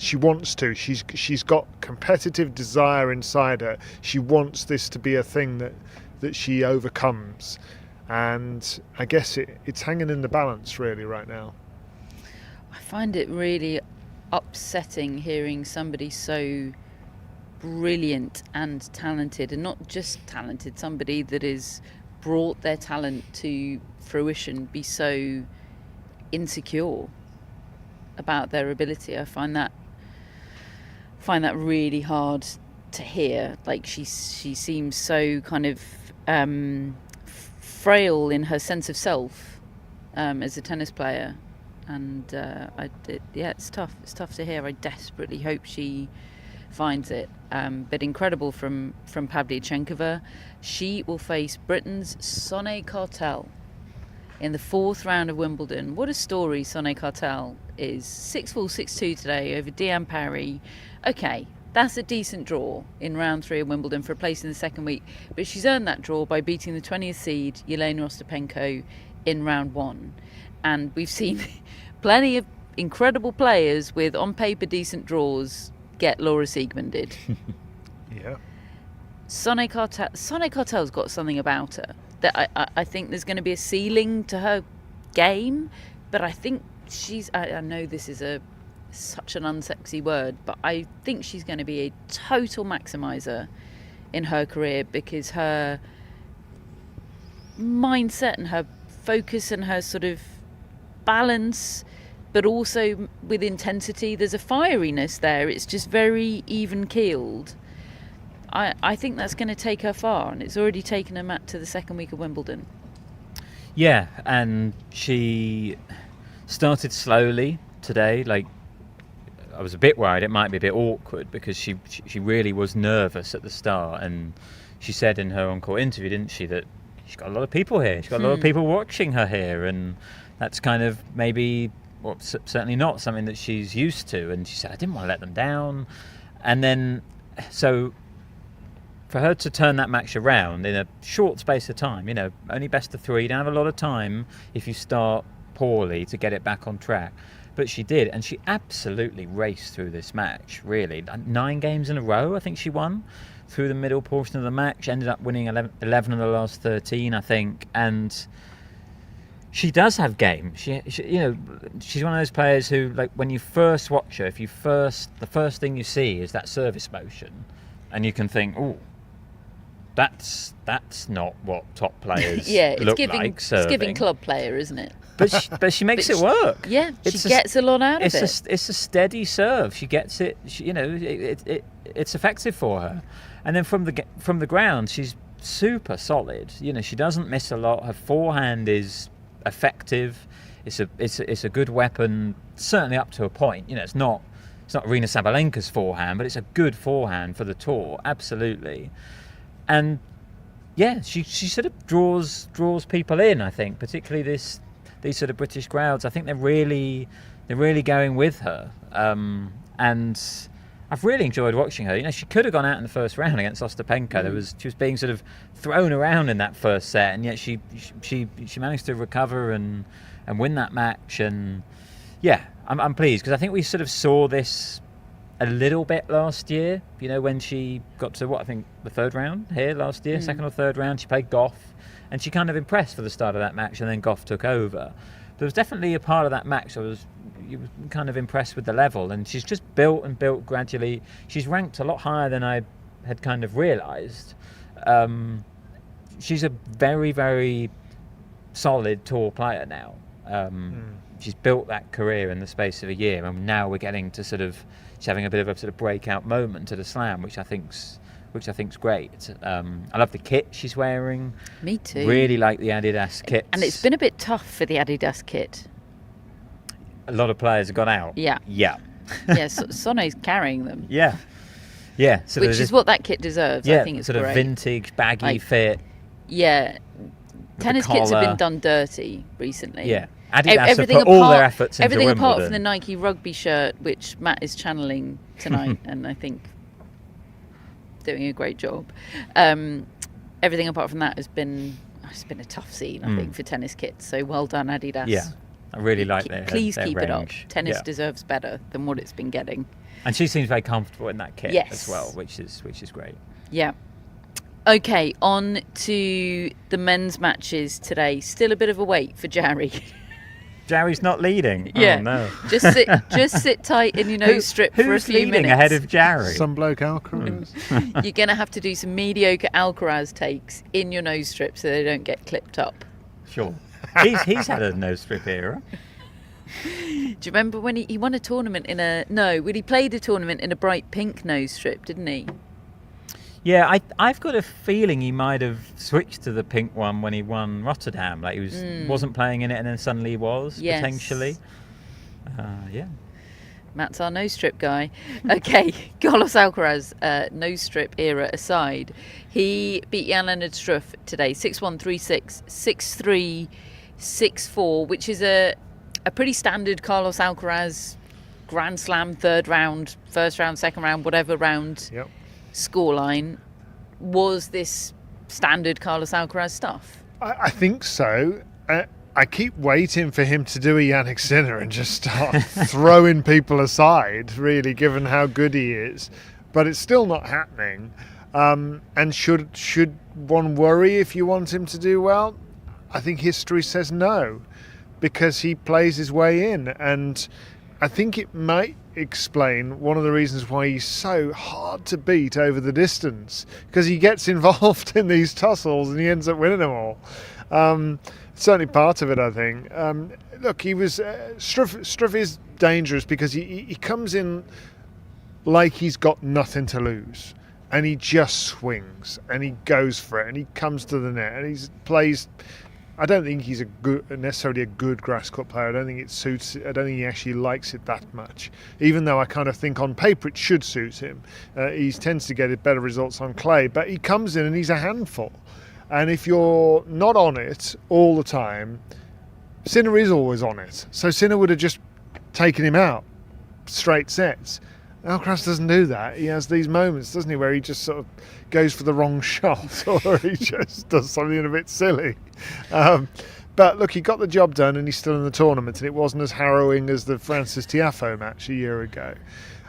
She wants to. She's got competitive desire inside her. She wants this to be a thing that she overcomes, and I guess it's hanging in the balance really right now. I find it really upsetting hearing somebody so brilliant and talented, and not just talented, somebody that has brought their talent to fruition, be so insecure about their ability. I find that really hard to hear. Like she seems so kind of frail in her sense of self as a tennis player, and it's tough. It's tough to hear. I desperately hope she finds it. But incredible from Pavlyuchenkova. She will face Britain's Sonay Kartal in the 4th round of Wimbledon. What a story Sonay Kartal is. 6-4, 6-2 today over Diane Parry. Okay, that's a decent draw in round 3 of Wimbledon for a place in the second week, but she's earned that draw by beating the 20th seed Yelena Ostapenko in round 1. And we've seen plenty of incredible players with on paper decent draws get Laura Siegemunded. Yeah. Sonay Kartal's got something about her that I think there's going to be a ceiling to her game, but I think I know this is such an unsexy word, but I think she's going to be a total maximizer in her career, because her mindset and her focus and her sort of balance, but also with intensity, there's a fieriness there. It's just very even keeled. I think that's going to take her far, and it's already taken her to the second week of Wimbledon. Yeah, and she started slowly today. Like, I was a bit worried it might be a bit awkward, because she really was nervous at the start, and she said in her on-court interview, didn't she, that she's got a lot of people here. She's got a lot of people watching her here, and that's kind of maybe, well, certainly not something that she's used to. And she said, I didn't want to let them down. And then, so for her to turn that match around in a short space of time, only best of 3, you don't have a lot of time if you start poorly to get it back on track. But she did, and she absolutely raced through this match, really. 9 games in a row, I think she won through the middle portion of the match, ended up winning 11 of the last 13, I think. And she does have game. She she's one of those players who, like, when you first watch her, the first thing you see is that service motion, and you can think, oh, that's not what top players look like serving. It's giving club player, isn't it? But she makes it work. Yeah, she gets a lot out of it. It's a steady serve. She gets it. It's effective for her. And then from the ground, she's super solid. She doesn't miss a lot. Her forehand is effective. It's a good weapon, certainly up to a point. It's not Aryna Sabalenka's forehand, but it's a good forehand for the tour, absolutely. And yeah, she sort of draws people in, I think, particularly these sort of British crowds. I think they're really going with her, and I've really enjoyed watching her. She could have gone out in the first round against Ostapenko. She was being sort of thrown around in that first set, and yet she managed to recover and win that match. And yeah, I'm pleased, because I think we sort of saw this a little bit last year. When she got to I think the 3rd round here last year, 2nd or 3rd round, she played Goff. And she kind of impressed for the start of that match, and then Goff took over. There was definitely a part of that match you were kind of impressed with the level, and she's just built gradually. She's ranked a lot higher than I had kind of realised. She's a very, very solid tour player now. She's built that career in the space of a year, and now we're getting to she's having a bit of a sort of breakout moment at a slam, which I think's great. I love the kit she's wearing. Me too. Really like the Adidas kit. And it's been a bit tough for the Adidas kit. A lot of players have gone out. Yeah. Yeah. Yeah, Sonay's carrying them. Yeah. Yeah. So which is what that kit deserves. Yeah, I think it's sort great. Of vintage, baggy fit. Yeah. Tennis kits have been done dirty recently. Yeah. Adidas have put all their efforts into everything Wimbledon. Apart from the Nike rugby shirt, which Matt is channeling tonight, and I think doing a great job. Everything apart from that has been a tough scene, I think, for tennis kits. So well done, Adidas. Yeah. I really like Please their keep range. it up. Tennis Yeah. deserves better than what it's been getting. And she seems very comfortable in that kit Yes. as well, which is great. Yeah. Okay, on to the men's matches today. Still a bit of a wait for Jarry. Jarry's not leading. Yeah. Oh no. Just sit tight in your nose strip for a Who's few leading minutes. ahead of Jarry? Some bloke Alcaraz. You're going to have to do some mediocre Alcaraz takes in your nose strip so they don't get clipped up. Sure. He's had a nose strip era. Do you remember when he won a tournament when he played a tournament in a bright pink nose strip, didn't he? Yeah, I've got a feeling he might have switched to the pink one when he won Rotterdam. Like he wasn't playing in it and then suddenly he was, Yes. potentially. Yeah. Matt's our nose strip guy. Okay, Carlos Alcaraz, nose strip era aside, he beat Jan-Lennard Struff today, 6-1, 3-6, 6-3, 6-4, which is a pretty standard Carlos Alcaraz Grand Slam third round, first round, second round, whatever round Yep. scoreline. Was this standard Carlos Alcaraz stuff? I think so. I keep waiting for him to do a Yannick Sinner and just start throwing people aside, really, given how good he is. But it's still not happening. And should one worry if you want him to do well? I think history says no, because he plays his way in. And I think it might explain one of the reasons why he's so hard to beat over the distance, because he gets involved in these tussles and he ends up winning them all. Certainly part of it, I think. Look, he was Struff is dangerous because he comes in like he's got nothing to lose, and he just swings and he goes for it and he comes to the net and he plays. I don't think he's necessarily a good grass court player. I don't think it suits. I don't think he actually likes it that much. Even though I kind of think on paper it should suit him. He tends to get better results on clay, but he comes in and he's a handful. And if you're not on it all the time, Sinner is always on it. So Sinner would have just taken him out straight sets. Alcaraz doesn't do that. He has these moments, doesn't he, where he just sort of goes for the wrong shot or he just does something a bit silly. But look, he got the job done and he's still in the tournament, and it wasn't as harrowing as the Francis Tiafoe match a year ago.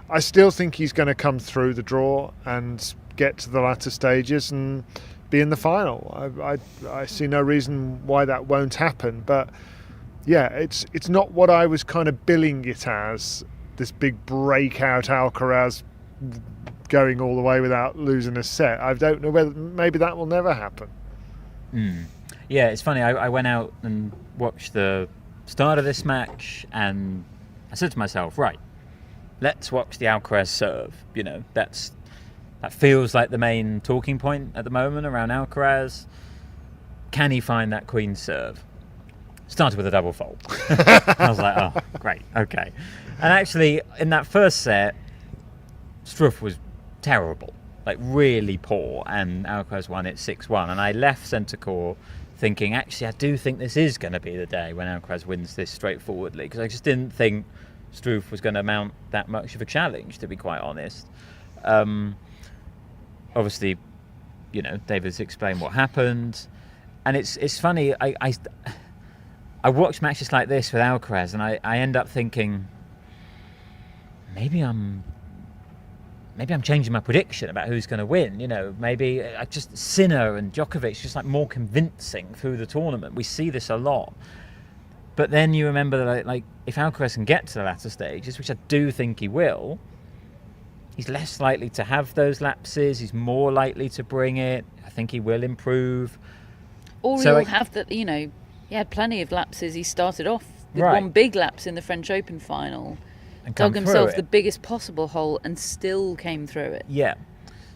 I still think he's going to come through the draw and get to the latter stages and be in the final. I see no reason why that won't happen. But yeah, it's not what I was kind of billing it as, this big breakout Alcaraz going all the way without losing a set. I don't know whether maybe that will never happen. Yeah, it's funny. I went out and watched the start of this match and I said to myself, right, let's watch the Alcaraz serve. You know, that feels like the main talking point at the moment around Alcaraz. Can he find that queen serve? Started with a double fault. I was like, oh, great, okay. And actually, in that first set, Struff was terrible, like really poor, and Alcaraz won it 6-1. And I left centre court thinking, actually, I do think this is going to be the day when Alcaraz wins this straightforwardly, because I just didn't think Struff was going to mount that much of a challenge, to be quite honest. Obviously, you know, David's explained what happened, and it's funny. I watch matches like this with Alcaraz, and I end up thinking, maybe I'm changing my prediction about who's going to win. You know, maybe just Sinner and Djokovic just like more convincing through the tournament. We see this a lot. But then you remember that, like, if Alcaraz can get to the latter stages, which I do think he will, he's less likely to have those lapses. He's more likely to bring it. I think he will improve. Or he'll have that, you know, he had plenty of lapses. He started off with one big lapse in the French Open final, and dug himself the biggest possible hole, and still came through it. Yeah.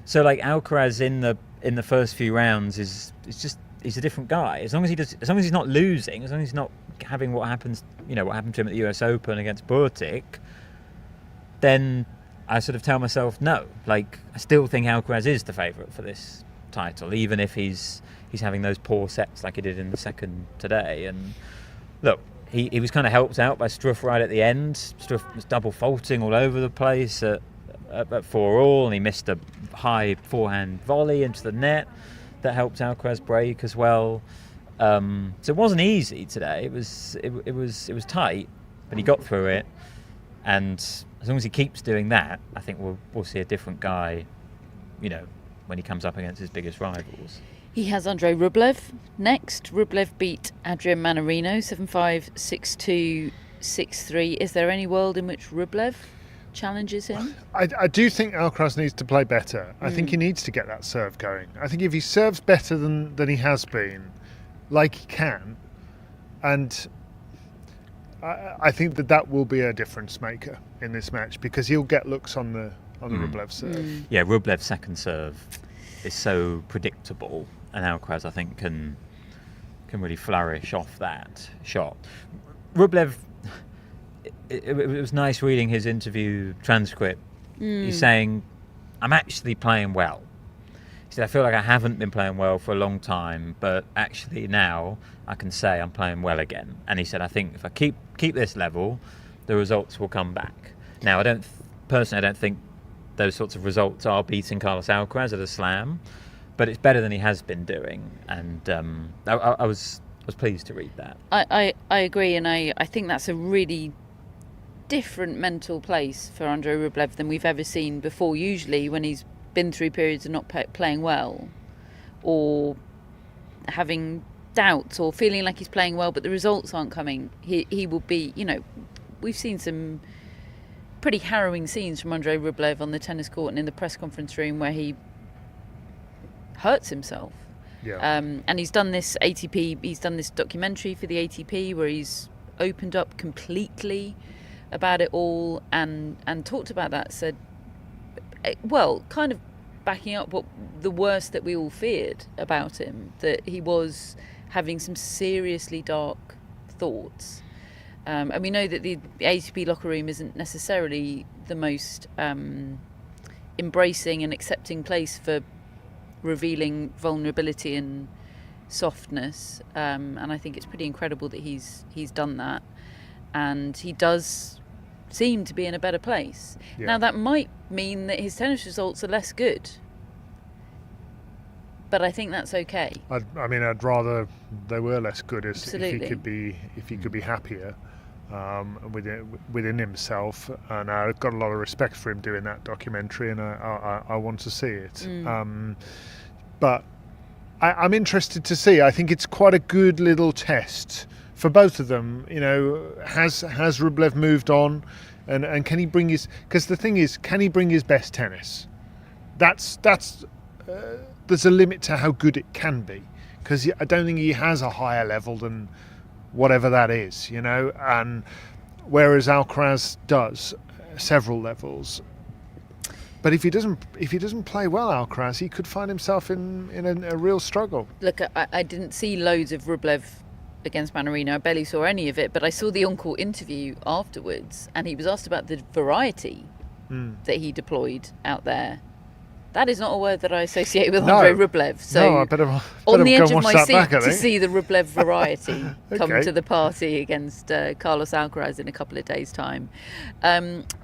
So like Alcaraz in the first few rounds he's a different guy. As long as he's not losing, as long as he's not having what happened to him at the US Open against Burtik, then I sort of tell myself, no, like I still think Alcaraz is the favourite for this title, even if he's having those poor sets like he did in the second today. And look, he was kind of helped out by Struff right at the end. Struff was double faulting all over the place at 4-all, and he missed a high forehand volley into the net that helped Alcaraz break as well. So it wasn't easy today. It was tight, but he got through it. And as long as he keeps doing that, I think we'll see a different guy, when he comes up against his biggest rivals. He has Andrei Rublev next. Rublev beat Adrian Mannarino 7-5, 6-2, 6-3. Is there any world in which Rublev challenges him? I do think Alcaraz needs to play better. I think he needs to get that serve going. I think if he serves better than he has been, like he can, and I think that will be a difference maker in this match, because he'll get looks on the Rublev serve. Yeah, Rublev's second serve is so predictable, and Alcaraz, I think, can really flourish off that shot. Rublev, it was nice reading his interview transcript. He's saying, I'm actually playing well. He said, I feel like I haven't been playing well for a long time, but actually now I can say I'm playing well again. And he said, I think if I keep this level, the results will come back. Now, I don't think those sorts of results are beating Carlos Alcaraz at a slam, but it's better than he has been doing. And I was pleased to read that. I agree, and I think that's a really different mental place for Andrei Rublev than we've ever seen before. Usually when he's been through periods of not playing well, or having doubts, or feeling like he's playing well but the results aren't coming, he will be, we've seen some pretty harrowing scenes from Andrei Rublev on the tennis court and in the press conference room where he hurts himself. Yeah. And he's done this documentary for the ATP where he's opened up completely about it all and talked about that, said, well, kind of backing up what the worst that we all feared about him, that he was having some seriously dark thoughts. And we know that the ATP locker room isn't necessarily the most embracing and accepting place for revealing vulnerability and softness. And I think it's pretty incredible that he's done that. And he does seem to be in a better place. Yeah. Now, that might mean that his tennis results are less good. But I think that's okay. I'd rather they were less good if Absolutely. he could be happier within himself. And I've got a lot of respect for him doing that documentary, and I want to see it. But I'm interested to see. I think it's quite a good little test for both of them. Has Rublev moved on, and can he bring his? Because the thing is, can he bring his best tennis? That's there's a limit to how good it can be, because I don't think he has a higher level than whatever that is, and whereas Alcaraz does several levels. But if he doesn't play well, Alcaraz, he could find himself in a real struggle. Look, I didn't see loads of Rublev against Mannarino. I barely saw any of it, but I saw the on-court interview afterwards, and he was asked about the variety that he deployed out there. That is not a word that I associate with Andrei Rublev. So I better on the edge of my seat back, to see the Rublev variety come Okay. to the party against Carlos Alcaraz in a couple of days' time.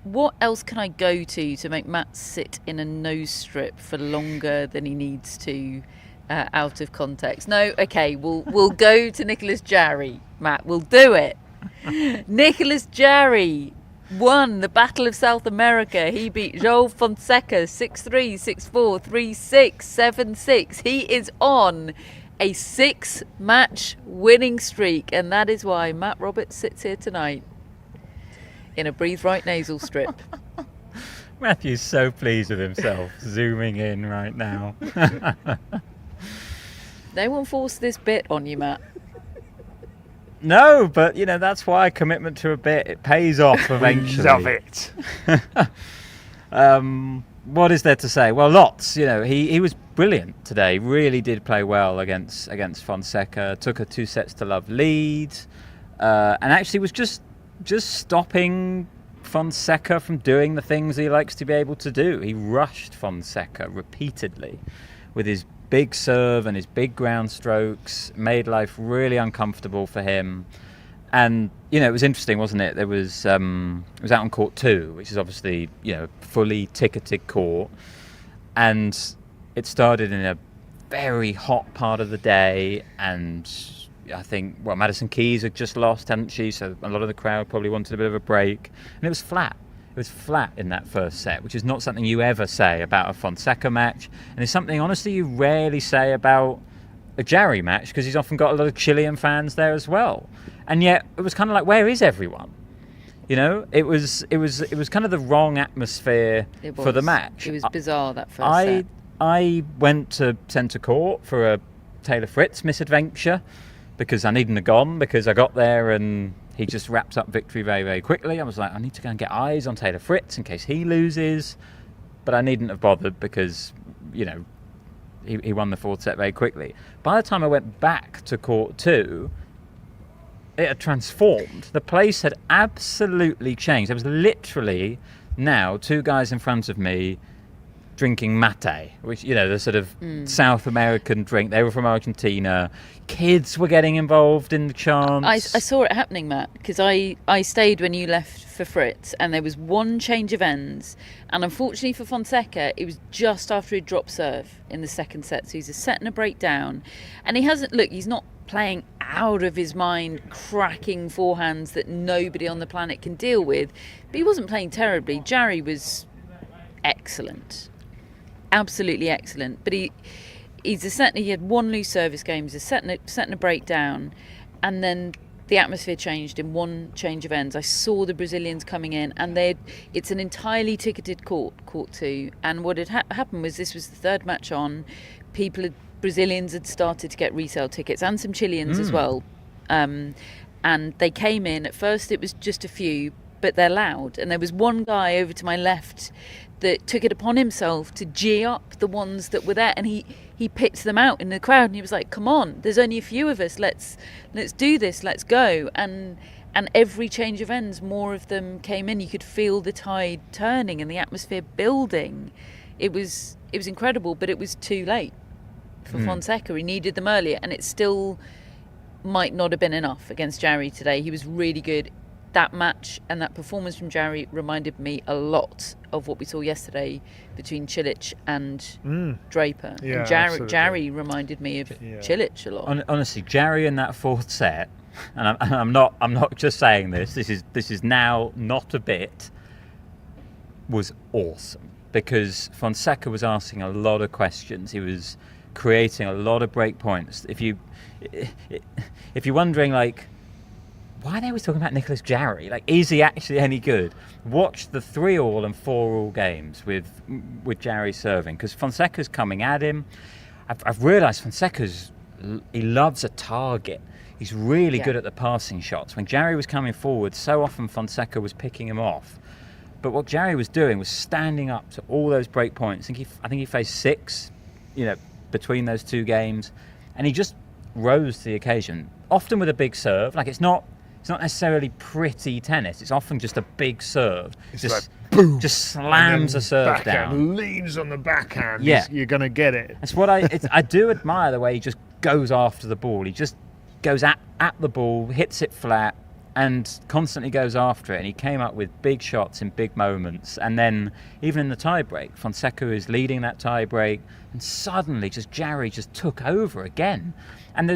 What else can I go to make Matt sit in a nose strip for longer than he needs to, out of context? No, okay, we'll go to Nicholas Jarry. Matt, we'll do it. Nicholas Jarry won the Battle of South America. He beat João Fonseca 6-3, 6-4, 3-6, 7-6. He is on a 6-match winning streak, and that is why Matt Roberts sits here tonight in a Breathe Right nasal strip. Matthew's so pleased with himself, zooming in right now. No one forced this bit on you, Matt. No, but that's why commitment to a bit, it pays off eventually. Love it. What is there to say? Well, lots. He was brilliant today. Really did play well against Fonseca. Took a 2-sets-to-love lead, and actually was just stopping Fonseca from doing the things he likes to be able to do. He rushed Fonseca repeatedly with his big serve and his big ground strokes, made life really uncomfortable for him. And it was interesting, wasn't it? It was out on court 2, which is obviously fully ticketed court, and it started in a very hot part of the day, and I think, well, Madison Keys had just lost, hadn't she? So a lot of the crowd probably wanted a bit of a break. And it was flat. It was flat in that first set, which is not something you ever say about a Fonseca match. And it's something, honestly, you rarely say about a Jarry match, because he's often got a lot of Chilean fans there as well. And yet, it was kind of like, where is everyone? You know, it was kind of the wrong atmosphere for the match. It was bizarre, that first set. I went to centre court for a Taylor Fritz misadventure because I needed a gone, because I got there and he just wraps up victory very, very quickly. I was like, I need to go and get eyes on Taylor Fritz in case he loses. But I needn't have bothered because, you know, he won the fourth set very quickly. By the time I went back to court 2, it had transformed. The place had absolutely changed. There was literally now 2 guys in front of me drinking mate, which, you know, the sort of South American drink. They were from Argentina. Kids were getting involved in the chants. I saw it happening, Matt, because I stayed when you left for Fritz, and there was one change of ends, and unfortunately for Fonseca, it was just after he'd dropped serve in the second set, so he's a set and a break down, and he's not playing out of his mind, cracking forehands that nobody on the planet can deal with, but he wasn't playing terribly. Jarry was excellent, absolutely excellent, but he had one loose service game, he's a set and a break down, and then the atmosphere changed in one change of ends. I saw the Brazilians coming in, and it's an entirely ticketed court 2, and what had happened was this was the third match on. Brazilians had started to get resale tickets, and some Chileans as well, and they came in. At first it was just a few, but they're loud, and there was one guy over to my left that took it upon himself to G up the ones that were there, and he picked them out in the crowd, and he was like, come on, there's only a few of us, let's do this, let's go. And every change of ends, more of them came in. You could feel the tide turning and the atmosphere building. It was incredible, but it was too late for Fonseca. He needed them earlier, and it still might not have been enough against Jarry today. He was really good. That match and that performance from Jarry reminded me a lot of what we saw yesterday between Cilic and Draper. Yeah, and Jarry reminded me of Cilic a lot. Honestly, Jarry in that fourth set, and I'm not just saying this. This is now not a bit. Was awesome, because Fonseca was asking a lot of questions. He was creating a lot of break points. If you're wondering, like, why are they always talking about Nicholas Jarry? Like, is he actually any good? Watch the 3-all and 4-all games with Jarry serving, because Fonseca's coming at him. I've realised he loves a target. He's really good at the passing shots. When Jarry was coming forward, so often Fonseca was picking him off. But what Jarry was doing was standing up to all those break points. I think he faced 6, between those 2 games, and he just rose to the occasion. Often with a big serve. Like, it's not necessarily pretty tennis. It's often just a big serve. It's just like, boom, just slams a serve backhand, down. leans on the backhand. Yeah. You're going to get it. That's what I do admire, the way he just goes after the ball. He just goes at the ball, hits it flat, and constantly goes after it. And he came up with big shots in big moments. And then even in the tie-break, Fonseca is leading that tie-break, and suddenly Jarry just took over again. And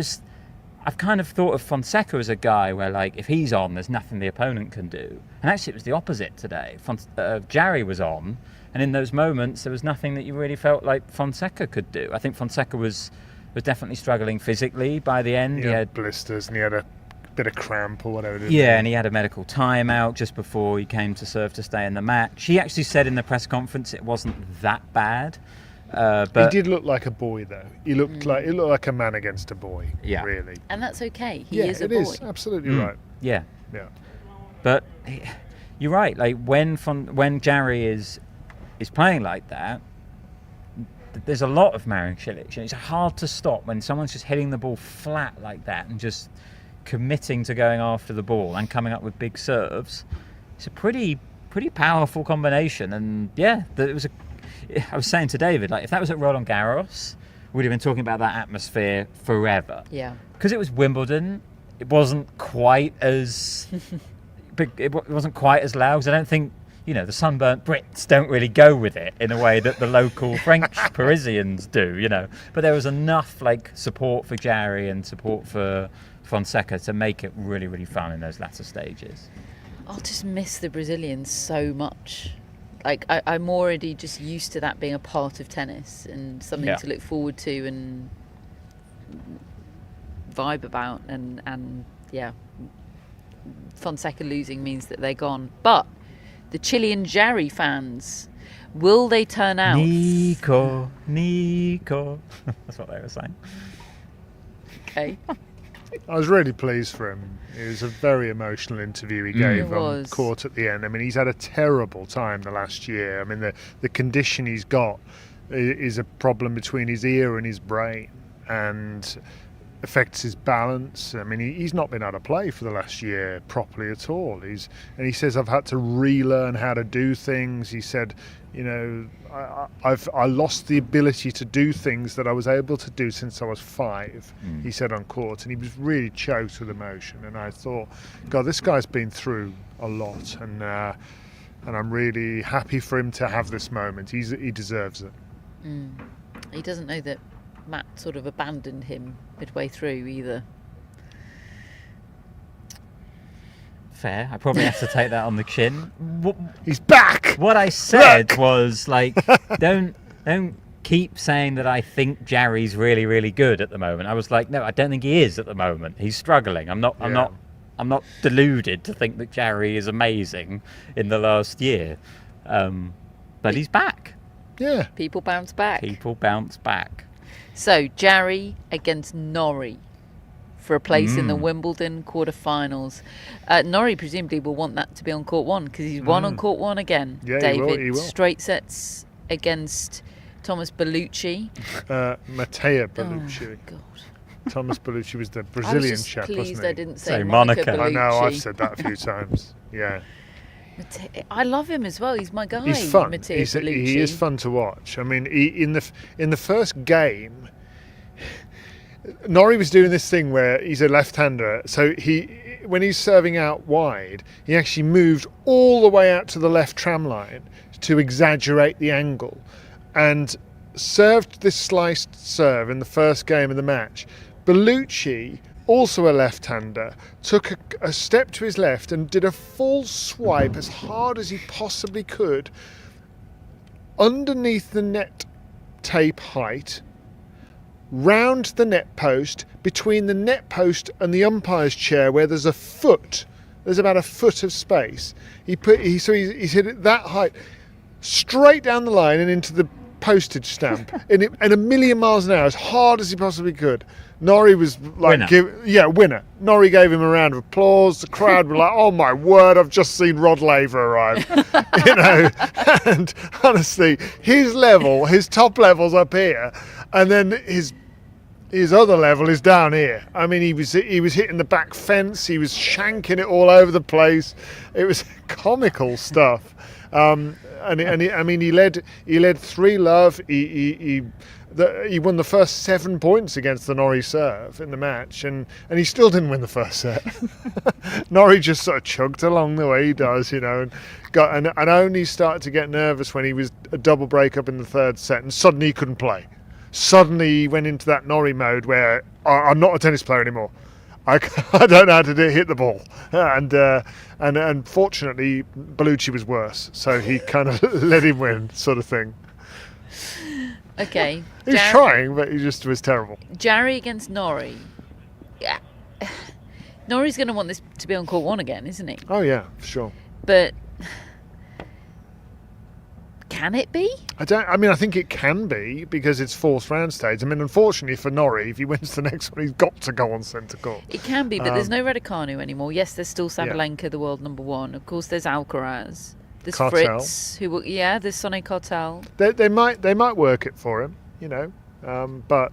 I've kind of thought of Fonseca as a guy where, like, if he's on, there's nothing the opponent can do. And actually it was the opposite today. Jarry was on, and in those moments there was nothing that you really felt like Fonseca could do. I think Fonseca was definitely struggling physically by the end. He had blisters, and he had a bit of cramp or whatever. And he had a medical timeout just before he came to serve to stay in the match. He actually said in the press conference it wasn't that bad. But he did look like a boy, though. He looked like a man against a boy. Yeah, really. And that's okay. He is a boy. It is absolutely right. Yeah. But you're right. Like, when Jarry is playing like that, there's a lot of Marin Cilic, and it's hard to stop when someone's just hitting the ball flat like that and just committing to going after the ball and coming up with big serves. It's a pretty powerful combination. And I was saying to David, like, if that was at Roland Garros, we'd have been talking about that atmosphere forever. Yeah. Because it was Wimbledon, it wasn't quite as big, it wasn't quite as loud. Because I don't think, the sunburnt Brits don't really go with it in a way that the local French Parisians do, But there was enough, like, support for Jarry and support for Fonseca to make it really, really fun in those latter stages. I'll just miss the Brazilians so much. Like, I'm already just used to that being a part of tennis and something to look forward to and vibe about. And Fonseca losing means that they're gone. But the Chilean Jarry fans, will they turn out? Nico. That's what they were saying. Okay. I was really pleased for him. It was a very emotional interview he gave on court at the end. I mean, he's had a terrible time the last year. I mean, the condition he's got is a problem between his ear and his brain and affects his balance. I mean, he's not been able to play for the last year properly at all. And he says, I've had to relearn how to do things. He said, you know, I lost the ability to do things that I was able to do since I was 5, he said on court, and he was really choked with emotion. And I thought, God, this guy's been through a lot, and I'm really happy for him to have this moment. He deserves it. He doesn't know that Matt sort of abandoned him midway through either. Fair. I probably have to take that on the chin. He's back. What I said was like, don't keep saying that I think Jarry's really, really good at the moment. I was like, no, I don't think he is at the moment. He's struggling. I'm not deluded to think that Jarry is amazing in the last year. But he's back. Yeah. People bounce back. So Jarry against Norrie for a place in the Wimbledon quarterfinals. Norrie presumably will want that to be on court 1 because he's won on court 1 again. Yeah, David, he will. Straight sets against Thomas Bellucci. Matteo Bellucci. Oh, God. Thomas Bellucci was the Brazilian chap, wasn't he? Pleased I didn't say Monica. Bellucci. I know, I've said that a few times. Yeah. I love him as well. He's my guy. He's fun. Matteo Bellucci. He is fun to watch. I mean, in the first game, Norrie was doing this thing where he's a left-hander, so when he's serving out wide, he actually moved all the way out to the left tram line to exaggerate the angle, and served this sliced serve in the first game of the match. Bellucci, also a left-hander, took a step to his left and did a full swipe as hard as he possibly could underneath the net tape height, round the net post, between the net post and the umpire's chair where there's about a foot of space. He's hit it that height, straight down the line and into the postage stamp and a million miles an hour, as hard as he possibly could. Norrie was like, winner. Norrie gave him a round of applause. The crowd were like, oh my word, I've just seen Rod Laver arrive. And honestly, his top level's up here, and then his other level is down here. I mean, he was hitting the back fence. He was shanking it all over the place. It was comical stuff. He led 3-love. He won the first 7 points against the Norrie serve in the match, and he still didn't win the first set. Norrie just sort of chugged along the way he does, and only started to get nervous when he was a double break up in the third set, and suddenly he couldn't play. Suddenly he went into that Norrie mode where I'm not a tennis player anymore. I don't know how to hit the ball, and fortunately Bellucci was worse, so he kind of let him win, sort of thing. Okay. He was trying, but he just was terrible. Jarry against Norrie. Yeah. Norrie's going to want this to be on court 1 again, isn't he? Oh yeah, for sure. But can it be? I think it can be because it's fourth round stage. I mean, unfortunately for Norrie, if he wins the next one, he's got to go on centre court. It can be, but there's no Raducanu anymore. Yes, there's still Sabalenka, the world number 1. Of course, there's Alcaraz. There's Kartal. Fritz, there's Sonay Kartal. They might work it for him, but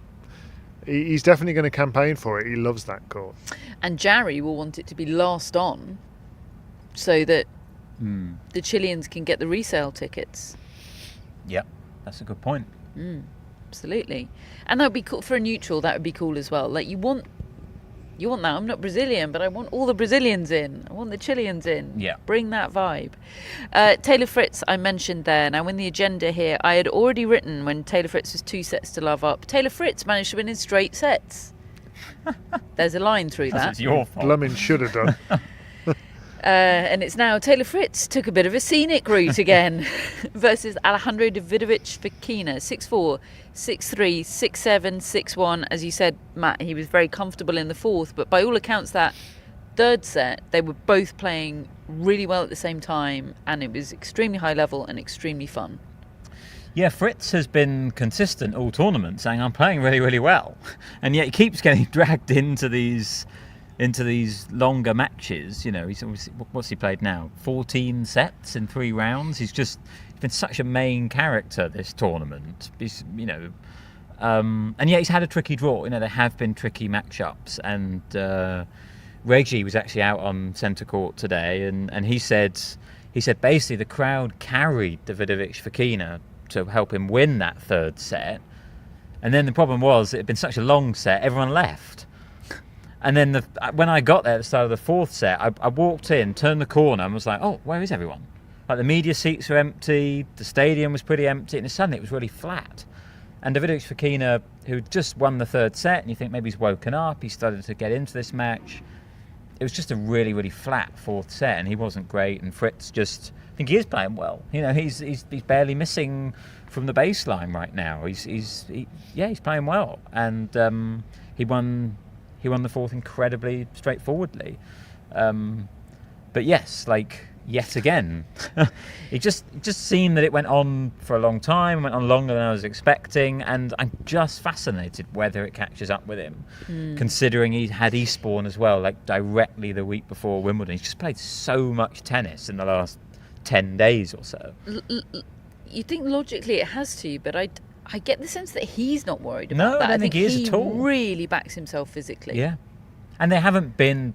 he's definitely going to campaign for it. He loves that court. And Jarry will want it to be last on, so that the Chileans can get the resale tickets. Yep, that's a good point. Absolutely, and that would be cool for a neutral. That would be cool as well. Like you want that. I'm not Brazilian, but I want all the Brazilians in. I want the Chileans in. Yeah. Bring that vibe. Taylor Fritz, I mentioned there. Now, in the agenda here, I had already written when Taylor Fritz was 2 sets to love up. Taylor Fritz managed to win in straight sets. There's a line through that. It's your fault. Blummin should have done. And it's now Taylor Fritz took a bit of a scenic route again versus Alejandro Davidovich Fokina. 6-4, 6-3, 6-7, 6-1. As you said, Matt, he was very comfortable in the fourth, but by all accounts that third set, they were both playing really well at the same time, and it was extremely high level and extremely fun. Yeah, Fritz has been consistent all tournament, saying I'm playing really, really well, and yet he keeps getting dragged into these longer matches. You know, what's he played now? 14 sets in 3 rounds. He's been such a main character this tournament. And yet he's had a tricky draw. You know, there have been tricky matchups, and Reggie was actually out on centre court today, and he said basically the crowd carried Davidovich Fokina to help him win that third set, and then the problem was it had been such a long set, everyone left. And then when I got there at the start of the fourth set, I walked in, turned the corner, and was like, oh, where is everyone? Like, the media seats were empty, the stadium was pretty empty, and suddenly it was really flat. And Davidovich Fokina, who just won the third set, and you think maybe he's woken up, he started to get into this match. It was just a really, really flat fourth set, and he wasn't great. And Fritz I think he is playing well. You know, he's barely missing from the baseline right now. He's playing well, and he won the fourth incredibly straightforwardly. But yes, like, yet again, it just seemed that it went on for a long time, went on longer than I was expecting, and I'm just fascinated whether it catches up with him, considering he had Eastbourne as well, like directly the week before Wimbledon. He's just played so much tennis in the last 10 days or so. You think logically it has to, but I get the sense that he's not worried about that. I don't think he is at all. He really backs himself physically. Yeah, and there haven't been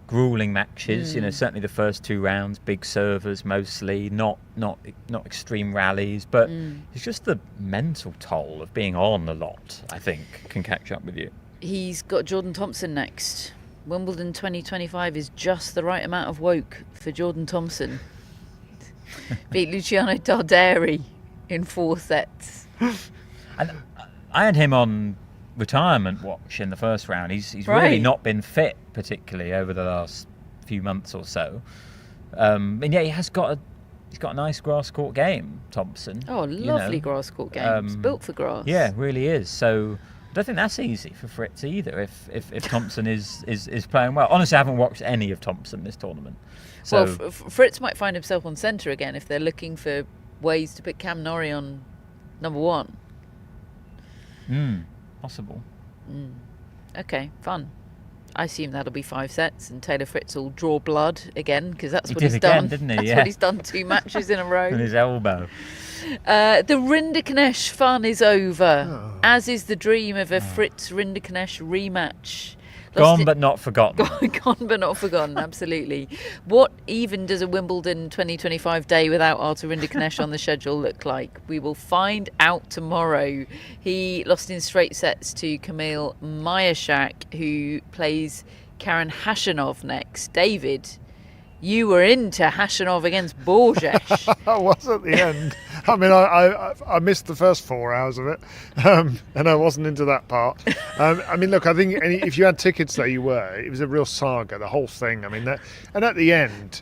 grueling matches. You know, certainly the first 2 rounds, big servers mostly, not extreme rallies, but it's just the mental toll of being on a lot, I think, can catch up with you. He's got Jordan Thompson next. Wimbledon 2025 is just the right amount of woke for Jordan Thompson. Beat Luciano Darderi in 4 sets. And I had him on retirement watch in the first round. He's Right. really not been fit particularly over the last few months or so. And yet he's got a nice grass court game, Thompson. Oh, lovely grass court games. Built for grass. Yeah, it really is. So I don't think that's easy for Fritz either if Thompson is playing well. Honestly, I haven't watched any of Thompson this tournament. So, Well, Fritz might find himself on centre again if they're looking for ways to put Cam Norrie on number 1. possible. Okay, fun. I assume that'll be 5 sets, and Taylor Fritz will draw blood again, because that's He what did he's again, done. didn't he? That's Yeah. what he's done 2 matches in a row. With his elbow. The Rinderknecht fun is over, as is the dream of a Fritz Rinderknecht rematch. Gone but not forgotten. Gone but not forgotten, absolutely. What even does a Wimbledon 2025 day without Artur Rinderknecht on the schedule look like? We will find out tomorrow. He lost in straight sets to Kamil Majeshak, who plays Karen Khachanov next. David, you were into Khachanov against Borges. I was at the end. I mean, I missed the first 4 hours of it, and I wasn't into that part. I mean, look, I think if you had tickets there, you were. It was a real saga, the whole thing. I mean, and at the end,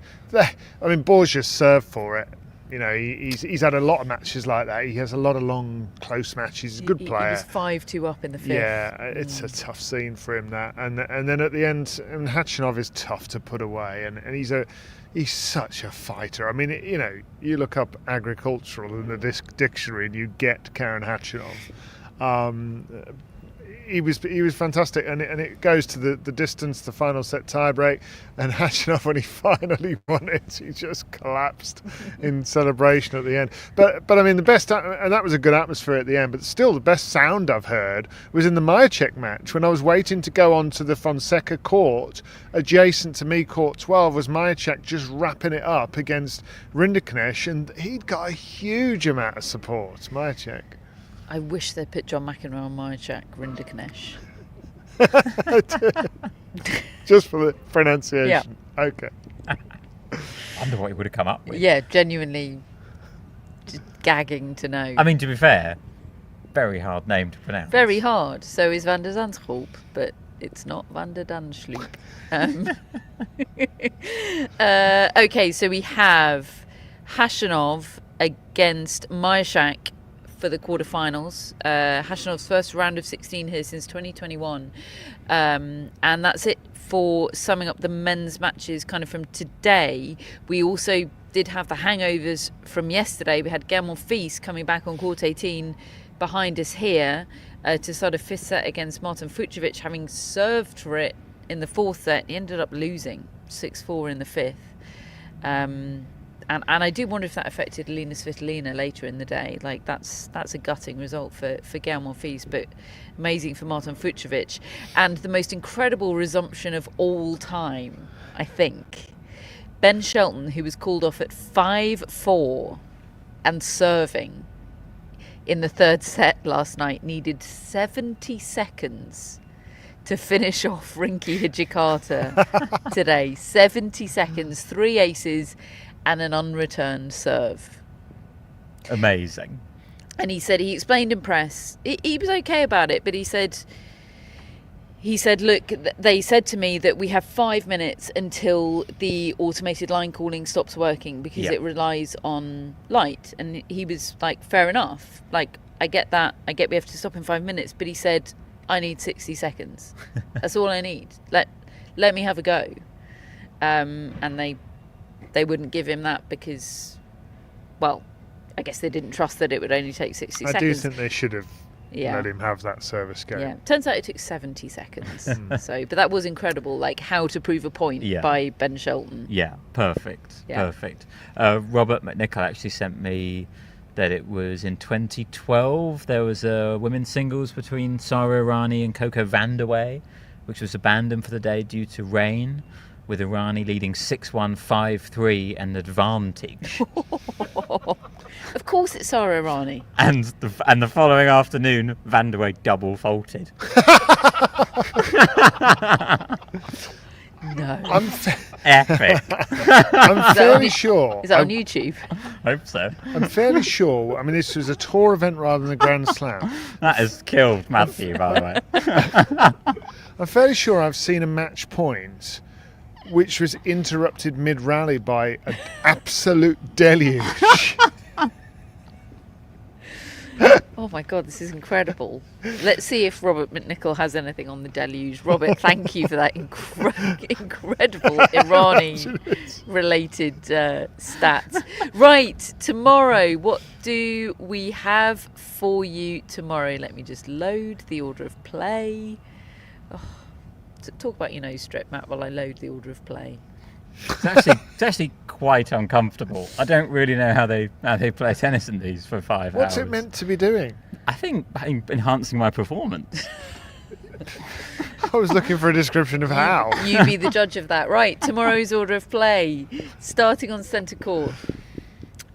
Borges served for it. You know, he's had a lot of matches like that. He has a lot of long, close matches. He's a good player. He was 5-2 up in the 5th. Yeah, it's a tough scene for him, that. And then at the end, and Khachanov is tough to put away, and he's such a fighter. I mean, you know, you look up agricultural in the dictionary and you get Karen Khachanov. He was fantastic, and it goes to the distance, the final set tiebreak, and Khachanov, when he finally won it, he just collapsed in celebration at the end. But I mean, the best, and that was a good atmosphere at the end, but still the best sound I've heard was in the Majacek match, when I was waiting to go on to the Fonseca court, adjacent to me, court 12, was Majacek just wrapping it up against Rinderknecht, and he'd got a huge amount of support, Majacek. I wish they'd put John McEnroe on Majacek Rinderknecht. Just for the pronunciation. Yeah. Okay. I wonder what he would have come up with. Yeah, genuinely just gagging to know. I mean, to be fair, very hard name to pronounce. Very hard. So is Van der Zandschulp, but it's not Van der Danschloop. Okay, so we have Khachanov against Majszak for the quarterfinals. Khashanov's first round of 16 here since 2021. And that's it for summing up the men's matches kind of from today. We also did have the hangovers from yesterday. We had Germán Fils coming back on court 18 behind us here to start a fifth set against Martin Fucsovics, having served for it in the fourth set. He ended up losing 6-4 in the fifth. And I do wonder if that affected Alina Svitolina later in the day. Like, that's a gutting result for Germán Fils, but amazing for Martin Fucsovics. And the most incredible resumption of all time, I think. Ben Shelton, who was called off at 5-4 and serving in the third set last night, needed 70 seconds to finish off Rinky Hijikata today. 70 seconds, 3 aces and an unreturned serve. Amazing. And he said, he explained in press, he was okay about it, but he said, look, they said to me that we have 5 minutes until the automated line calling stops working because it relies on light. And he was like, fair enough. Like, I get that. I get we have to stop in 5 minutes. But he said, I need 60 seconds. That's all I need. Let me have a go. And they wouldn't give him that because, well, I guess they didn't trust that it would only take 60 seconds. I do think they should have let him have that service go. Yeah, turns out it took 70 seconds. But that was incredible, like how to prove a point by Ben Shelton. Yeah, perfect. Robert McNichol actually sent me that it was in 2012 there was a women's singles between Sara Errani and Coco Vandeweghe, which was abandoned for the day due to rain, with Errani leading 6-1, 5-3 and advantage. Of course it's Sara Errani. And the following afternoon, Vandeweghe double faulted. No. Epic. I'm fairly sure. Is that on YouTube? Hope so. I'm fairly sure. I mean, this was a tour event rather than a Grand Slam. That has killed Matthew, by the way. I'm fairly sure I've seen a match point which was interrupted mid-rally by an absolute deluge. Oh my God, this is incredible. Let's see if Robert McNichol has anything on the deluge. Robert, thank you for that incredible Irani-related stats. Right, tomorrow, what do we have for you tomorrow? Let me just load the order of play. Oh, talk about your nose strip, Matt, while I load the order of play. It's actually quite uncomfortable. I don't really know how they play tennis in these for 5 hours. What's it meant to be doing? I think enhancing my performance. I was looking for a description of how. You be the judge of that. Right, tomorrow's order of play, starting on centre court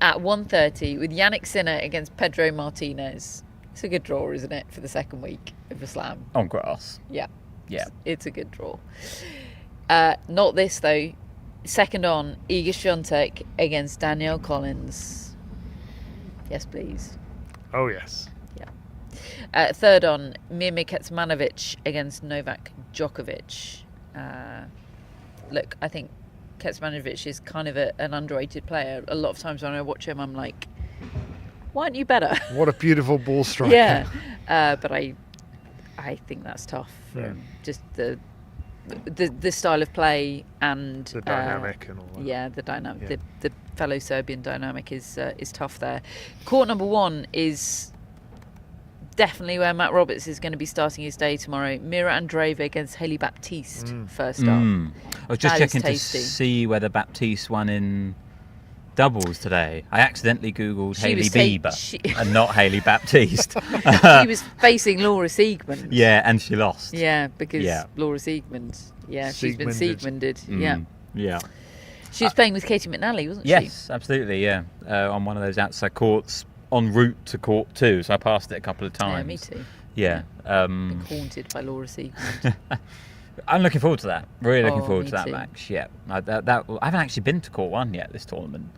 at 1:30 with Yannick Sinner against Pedro Martinez. It's a good draw, isn't it, for the second week of the Slam? On grass. Yeah. Yeah. It's a good draw. Not this, though. Second on, Iga Świątek against Danielle Collins. Yes, please. Oh, yes. Yeah. Third on, Mimir Kecmanovic against Novak Djokovic. Look, I think Kecmanovic is kind of an underrated player. A lot of times when I watch him, I'm like, why aren't you better? What a beautiful ball striker. Yeah. But I think that's tough. Yeah. Just the style of play and the dynamic and all that. Yeah, the dynamic. Yeah. The fellow Serbian dynamic is tough there. Court number 1 is definitely where Matt Roberts is going to be starting his day tomorrow. Mira Andreeva against Hailey Baptiste first up. I was just That is checking tasty. to see whether Baptiste won in doubles today. I accidentally googled She Hailey was Bieber and not Hailey Baptiste. She was facing Laura Siegemund. Yeah, and she lost. Yeah, because Laura Siegemund. Yeah, she's been Siegmunded. Yeah. Yeah. She was playing with Katie McNally, wasn't she? Yes, absolutely, yeah. On one of those outside courts en route to court 2, so I passed it a couple of times. Yeah, me too. Yeah. Been haunted by Laura Siegemund. I'm looking forward to that. Really looking Oh, forward me to that too. match. Yeah. I haven't actually been to court 1 yet this tournament.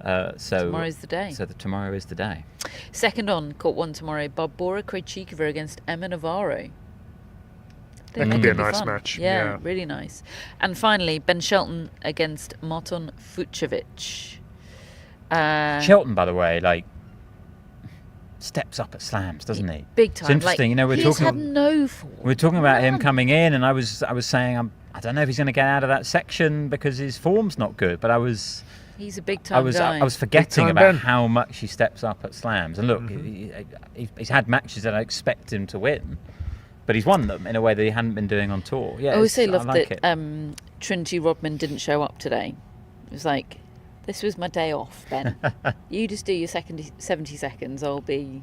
Tomorrow's the day. So tomorrow is the day. Second on court 1 tomorrow, Barbora Krejcikova against Emma Navarro. That could be a nice match. Yeah, really nice. And finally, Ben Shelton against Marton Fucsovics. Shelton, by the way, steps up at slams, doesn't he? Big time. It's interesting. He's had no form. We're talking about him coming in, and I was saying I don't know if he's going to get out of that section because his form's not good. But he's a big time guy. I was forgetting about how much he steps up at slams. And look, he's had matches that I expect him to win, but he's won them in a way that he hadn't been doing on tour. Yeah, I also loved that Trinity Rodman didn't show up today. It was like, this was my day off, Ben. You just do your 70 seconds. I'll be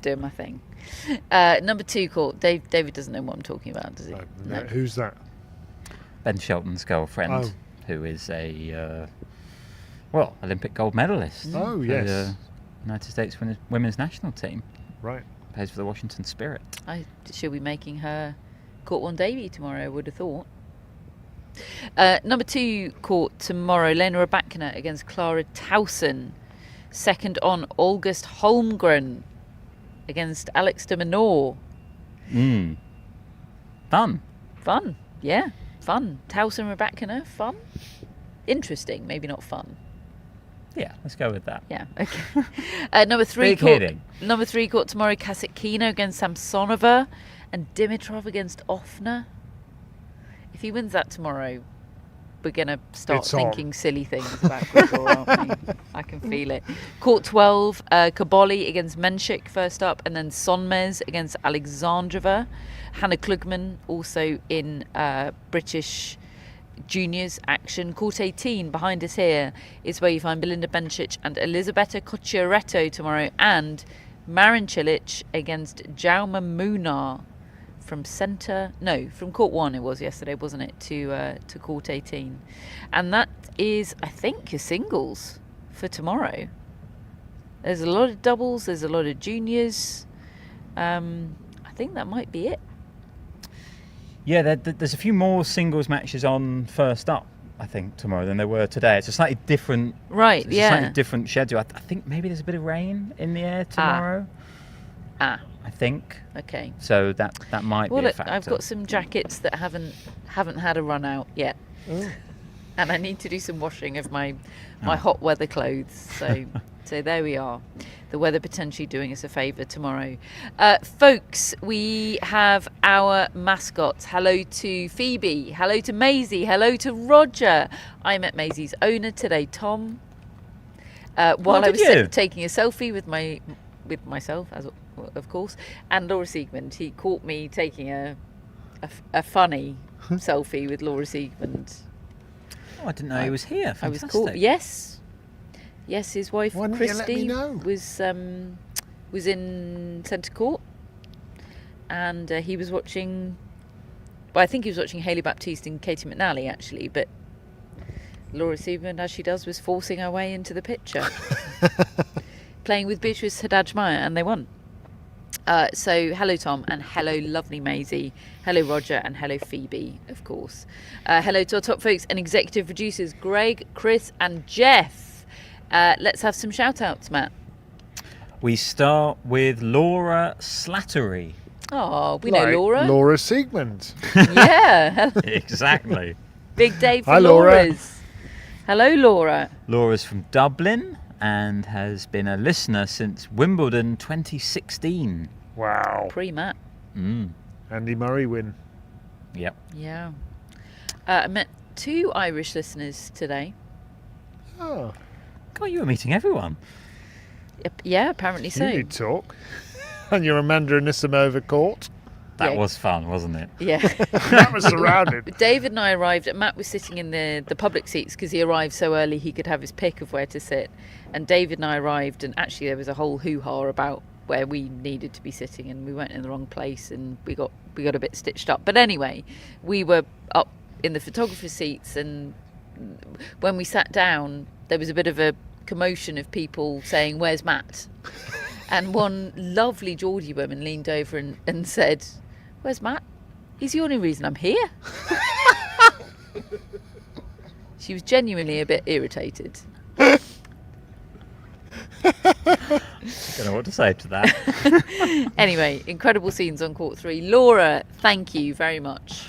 doing my thing. Number 2 court. David doesn't know what I'm talking about, does he? No. Who's that? Ben Shelton's girlfriend, who is a Olympic gold medalist. Oh, for yes. the United States women's national team. Right. Plays for the Washington Spirit. She'll be making her court 1 debut tomorrow, I would have thought. Number 2 court tomorrow, Lena Rybakina against Clara Tauson. Second on, August Holmgren against Alex de Minaur. Fun, yeah, fun. Tauson Rybakina, fun. Interesting, maybe not fun. Yeah, let's go with that. Yeah, okay. Number 3 court tomorrow, Kasatkina against Samsonova and Dimitrov against Offner. If he wins that tomorrow, we're going to start thinking silly things about Grigor, aren't we? I can feel it. Court 12, Kaboli against Menchik first up, and then Sonmez against Alexandrova. Hannah Klugman also in British juniors action. Court 18, behind us here, is where you find Belinda Bencic and Elisabetta Cocciaretto tomorrow, and Marin Cilic against Jaume Munar. From court 1 it was yesterday, wasn't it, to court 18. And that is, I think, your singles for tomorrow. There's a lot of doubles, there's a lot of juniors. I think that might be it. Yeah, there's a few more singles matches on first up, I think, tomorrow than there were today. It's a slightly different... Right, a slightly different schedule. I think maybe there's a bit of rain in the air tomorrow. I think. Okay. So that might be a factor. I've got some jackets that haven't had a run out yet. Oh. And I need to do some washing of my hot weather clothes. So there we are. The weather potentially doing us a favour tomorrow. Folks, we have our mascots. Hello to Phoebe. Hello to Maisie. Hello to Roger. I met Maisie's owner today, Tom. While I was taking a selfie with myself, as of course, and Laura Siegemund. He caught me taking a funny selfie with Laura Siegemund. Oh, I didn't know he was here. Fantastic. I was caught. Yes, his wife Christy was in centre court, and he was watching. Well, I think he was watching Hayley Baptiste and Katie McNally actually, but Laura Siegemund, as she does, was forcing her way into the picture. Playing with Beatrice Haddad-Meyer, and they won. So hello Tom, and hello lovely Maisie, hello Roger, and hello Phoebe, of course. Hello to our top folks and executive producers Greg, Chris and Jeff. Let's have some shout outs, Matt. We start with Laura Slattery. Oh, we know Laura. Laura Siegemund. Yeah. Exactly. Big day for Hi, Laura. Laura's. Hello Laura. Laura's from Dublin and has been a listener since Wimbledon 2016. Wow. Pre-Matt. Andy Murray win. Yep. Yeah. I met 2 Irish listeners today. Oh. God, you were meeting everyone. Yeah, apparently so. You did talk. And your Amanda Anisimova court. That was fun, wasn't it? Yeah. That was surrounded. David and I arrived. Matt was sitting in the public seats because he arrived so early he could have his pick of where to sit. And David and I arrived, and actually there was a whole hoo-ha about where we needed to be sitting, and we went in the wrong place, and we got a bit stitched up. But anyway, we were up in the photographer's seats, and when we sat down, there was a bit of a commotion of people saying, "Where's Matt?" And one lovely Geordie woman leaned over and said, "Where's Matt? He's the only reason I'm here." She was genuinely a bit irritated. Don't know what to say to that. Anyway, incredible scenes on court 3. Laura, thank you very much.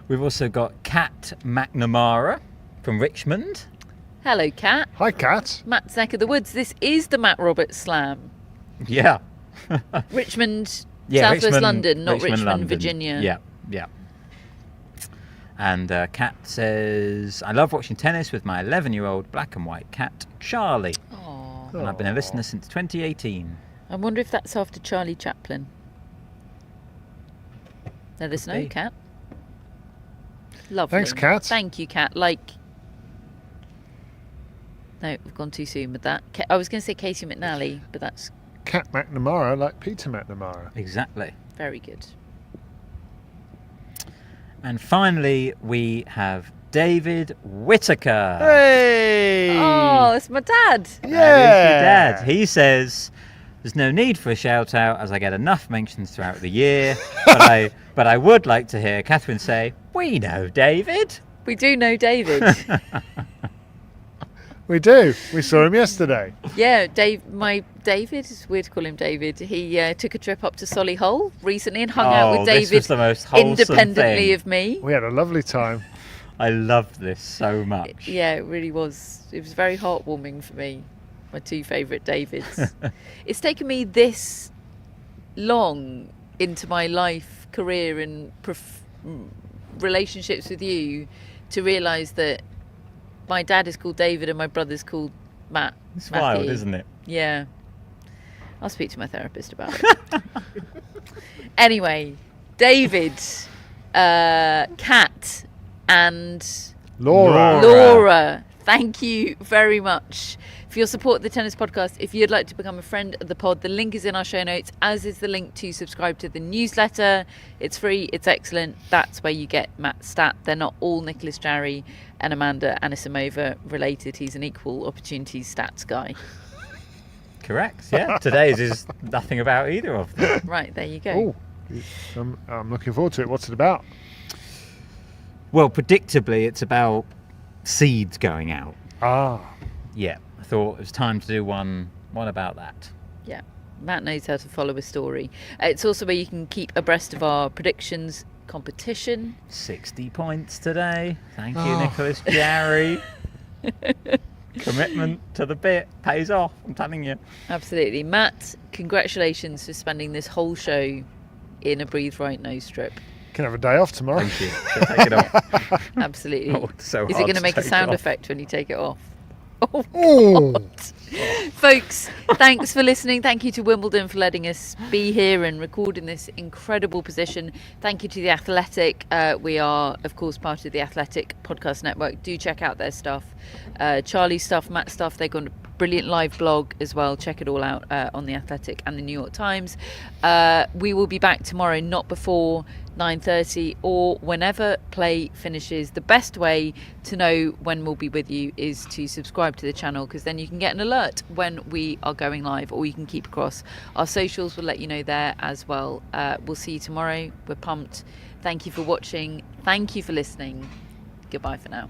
We've also got Kat McNamara from Richmond. Hello, Kat. Hi, Kat. Matt's neck of the woods. This is the Matt Roberts Slam. Yeah. Richmond, Yeah, Southwest Richmond, London, not Richmond, London. Virginia. Yeah, yeah. And Kat says, I love watching tennis with my 11-year-old black and white cat, Charlie. Aww. And I've been a listener since 2018. I wonder if that's after Charlie Chaplin. Let us know, be. Kat. Lovely. Thanks, Kat. Thank you, Kat. No, we've gone too soon with that. I was going to say Casey McNally, but that's Kat McNamara, like Peter McNamara. Exactly. very good. And finally, we have David Whittaker. Hey! Oh, it's my dad. Yeah! That is your dad. He says, there's no need for a shout out as I get enough mentions throughout the year, but I would like to hear Catherine say, we know David. We do know David. We do. We saw him yesterday. Yeah, David, it's weird to call him David. He took a trip up to Solihull recently and hung out with This David was the most wholesome independently thing. of me. We had a lovely time. I loved this so much. Yeah, it really was. It was very heartwarming for me. My two favourite Davids. It's taken me this long into my life, career and relationships with you to realise that my dad is called David and my brother's called Matt. It's Matthew. wild, isn't it? Yeah. I'll speak to my therapist about it. Anyway, David, Kat, and Laura, thank you very much for your support of the Tennis Podcast. If you'd like to become a friend of the pod, the link is in our show notes, as is the link to subscribe to the newsletter. It's free, it's excellent. That's where you get Matt's stat. They're not all Nicholas Jarry and Amanda Anisimova related. He's an equal opportunities stats guy. Correct, yeah. Today's is nothing about either of them. Right, there you go. Oh, I'm looking forward to it. What's it about? Well, predictably, it's about seeds going out. Ah. Yeah, I thought it was time to do one about that. Yeah, Matt knows how to follow a story. It's also where you can keep abreast of our predictions competition. 60 points today. Thank you, Nicholas Jarry. Commitment to the bit pays off, I'm telling you. Absolutely. Matt, congratulations for spending this whole show in a Breathe Right nose strip. Can have a day off tomorrow. Thank you. Should take it off. Absolutely. Oh, it's so Is it hard going to make a take sound it off. effect when you take it off? Oh, Ooh. God. Folks, thanks for listening. Thank you to Wimbledon for letting us be here and record in this incredible position. Thank you to The Athletic. We are, of course, part of The Athletic Podcast Network. Do check out their stuff. Charlie's stuff, Matt's stuff. They've got a brilliant live blog as well. Check it all out on The Athletic and The New York Times. We will be back tomorrow, not before 9:30 or whenever play finishes. The best way to know when we'll be with you is to subscribe to the channel, because then you can get an alert when we are going live, or you can keep across our socials. We'll let you know there as well. We'll see you tomorrow. We're pumped. Thank you for watching. Thank you for listening. Goodbye for now.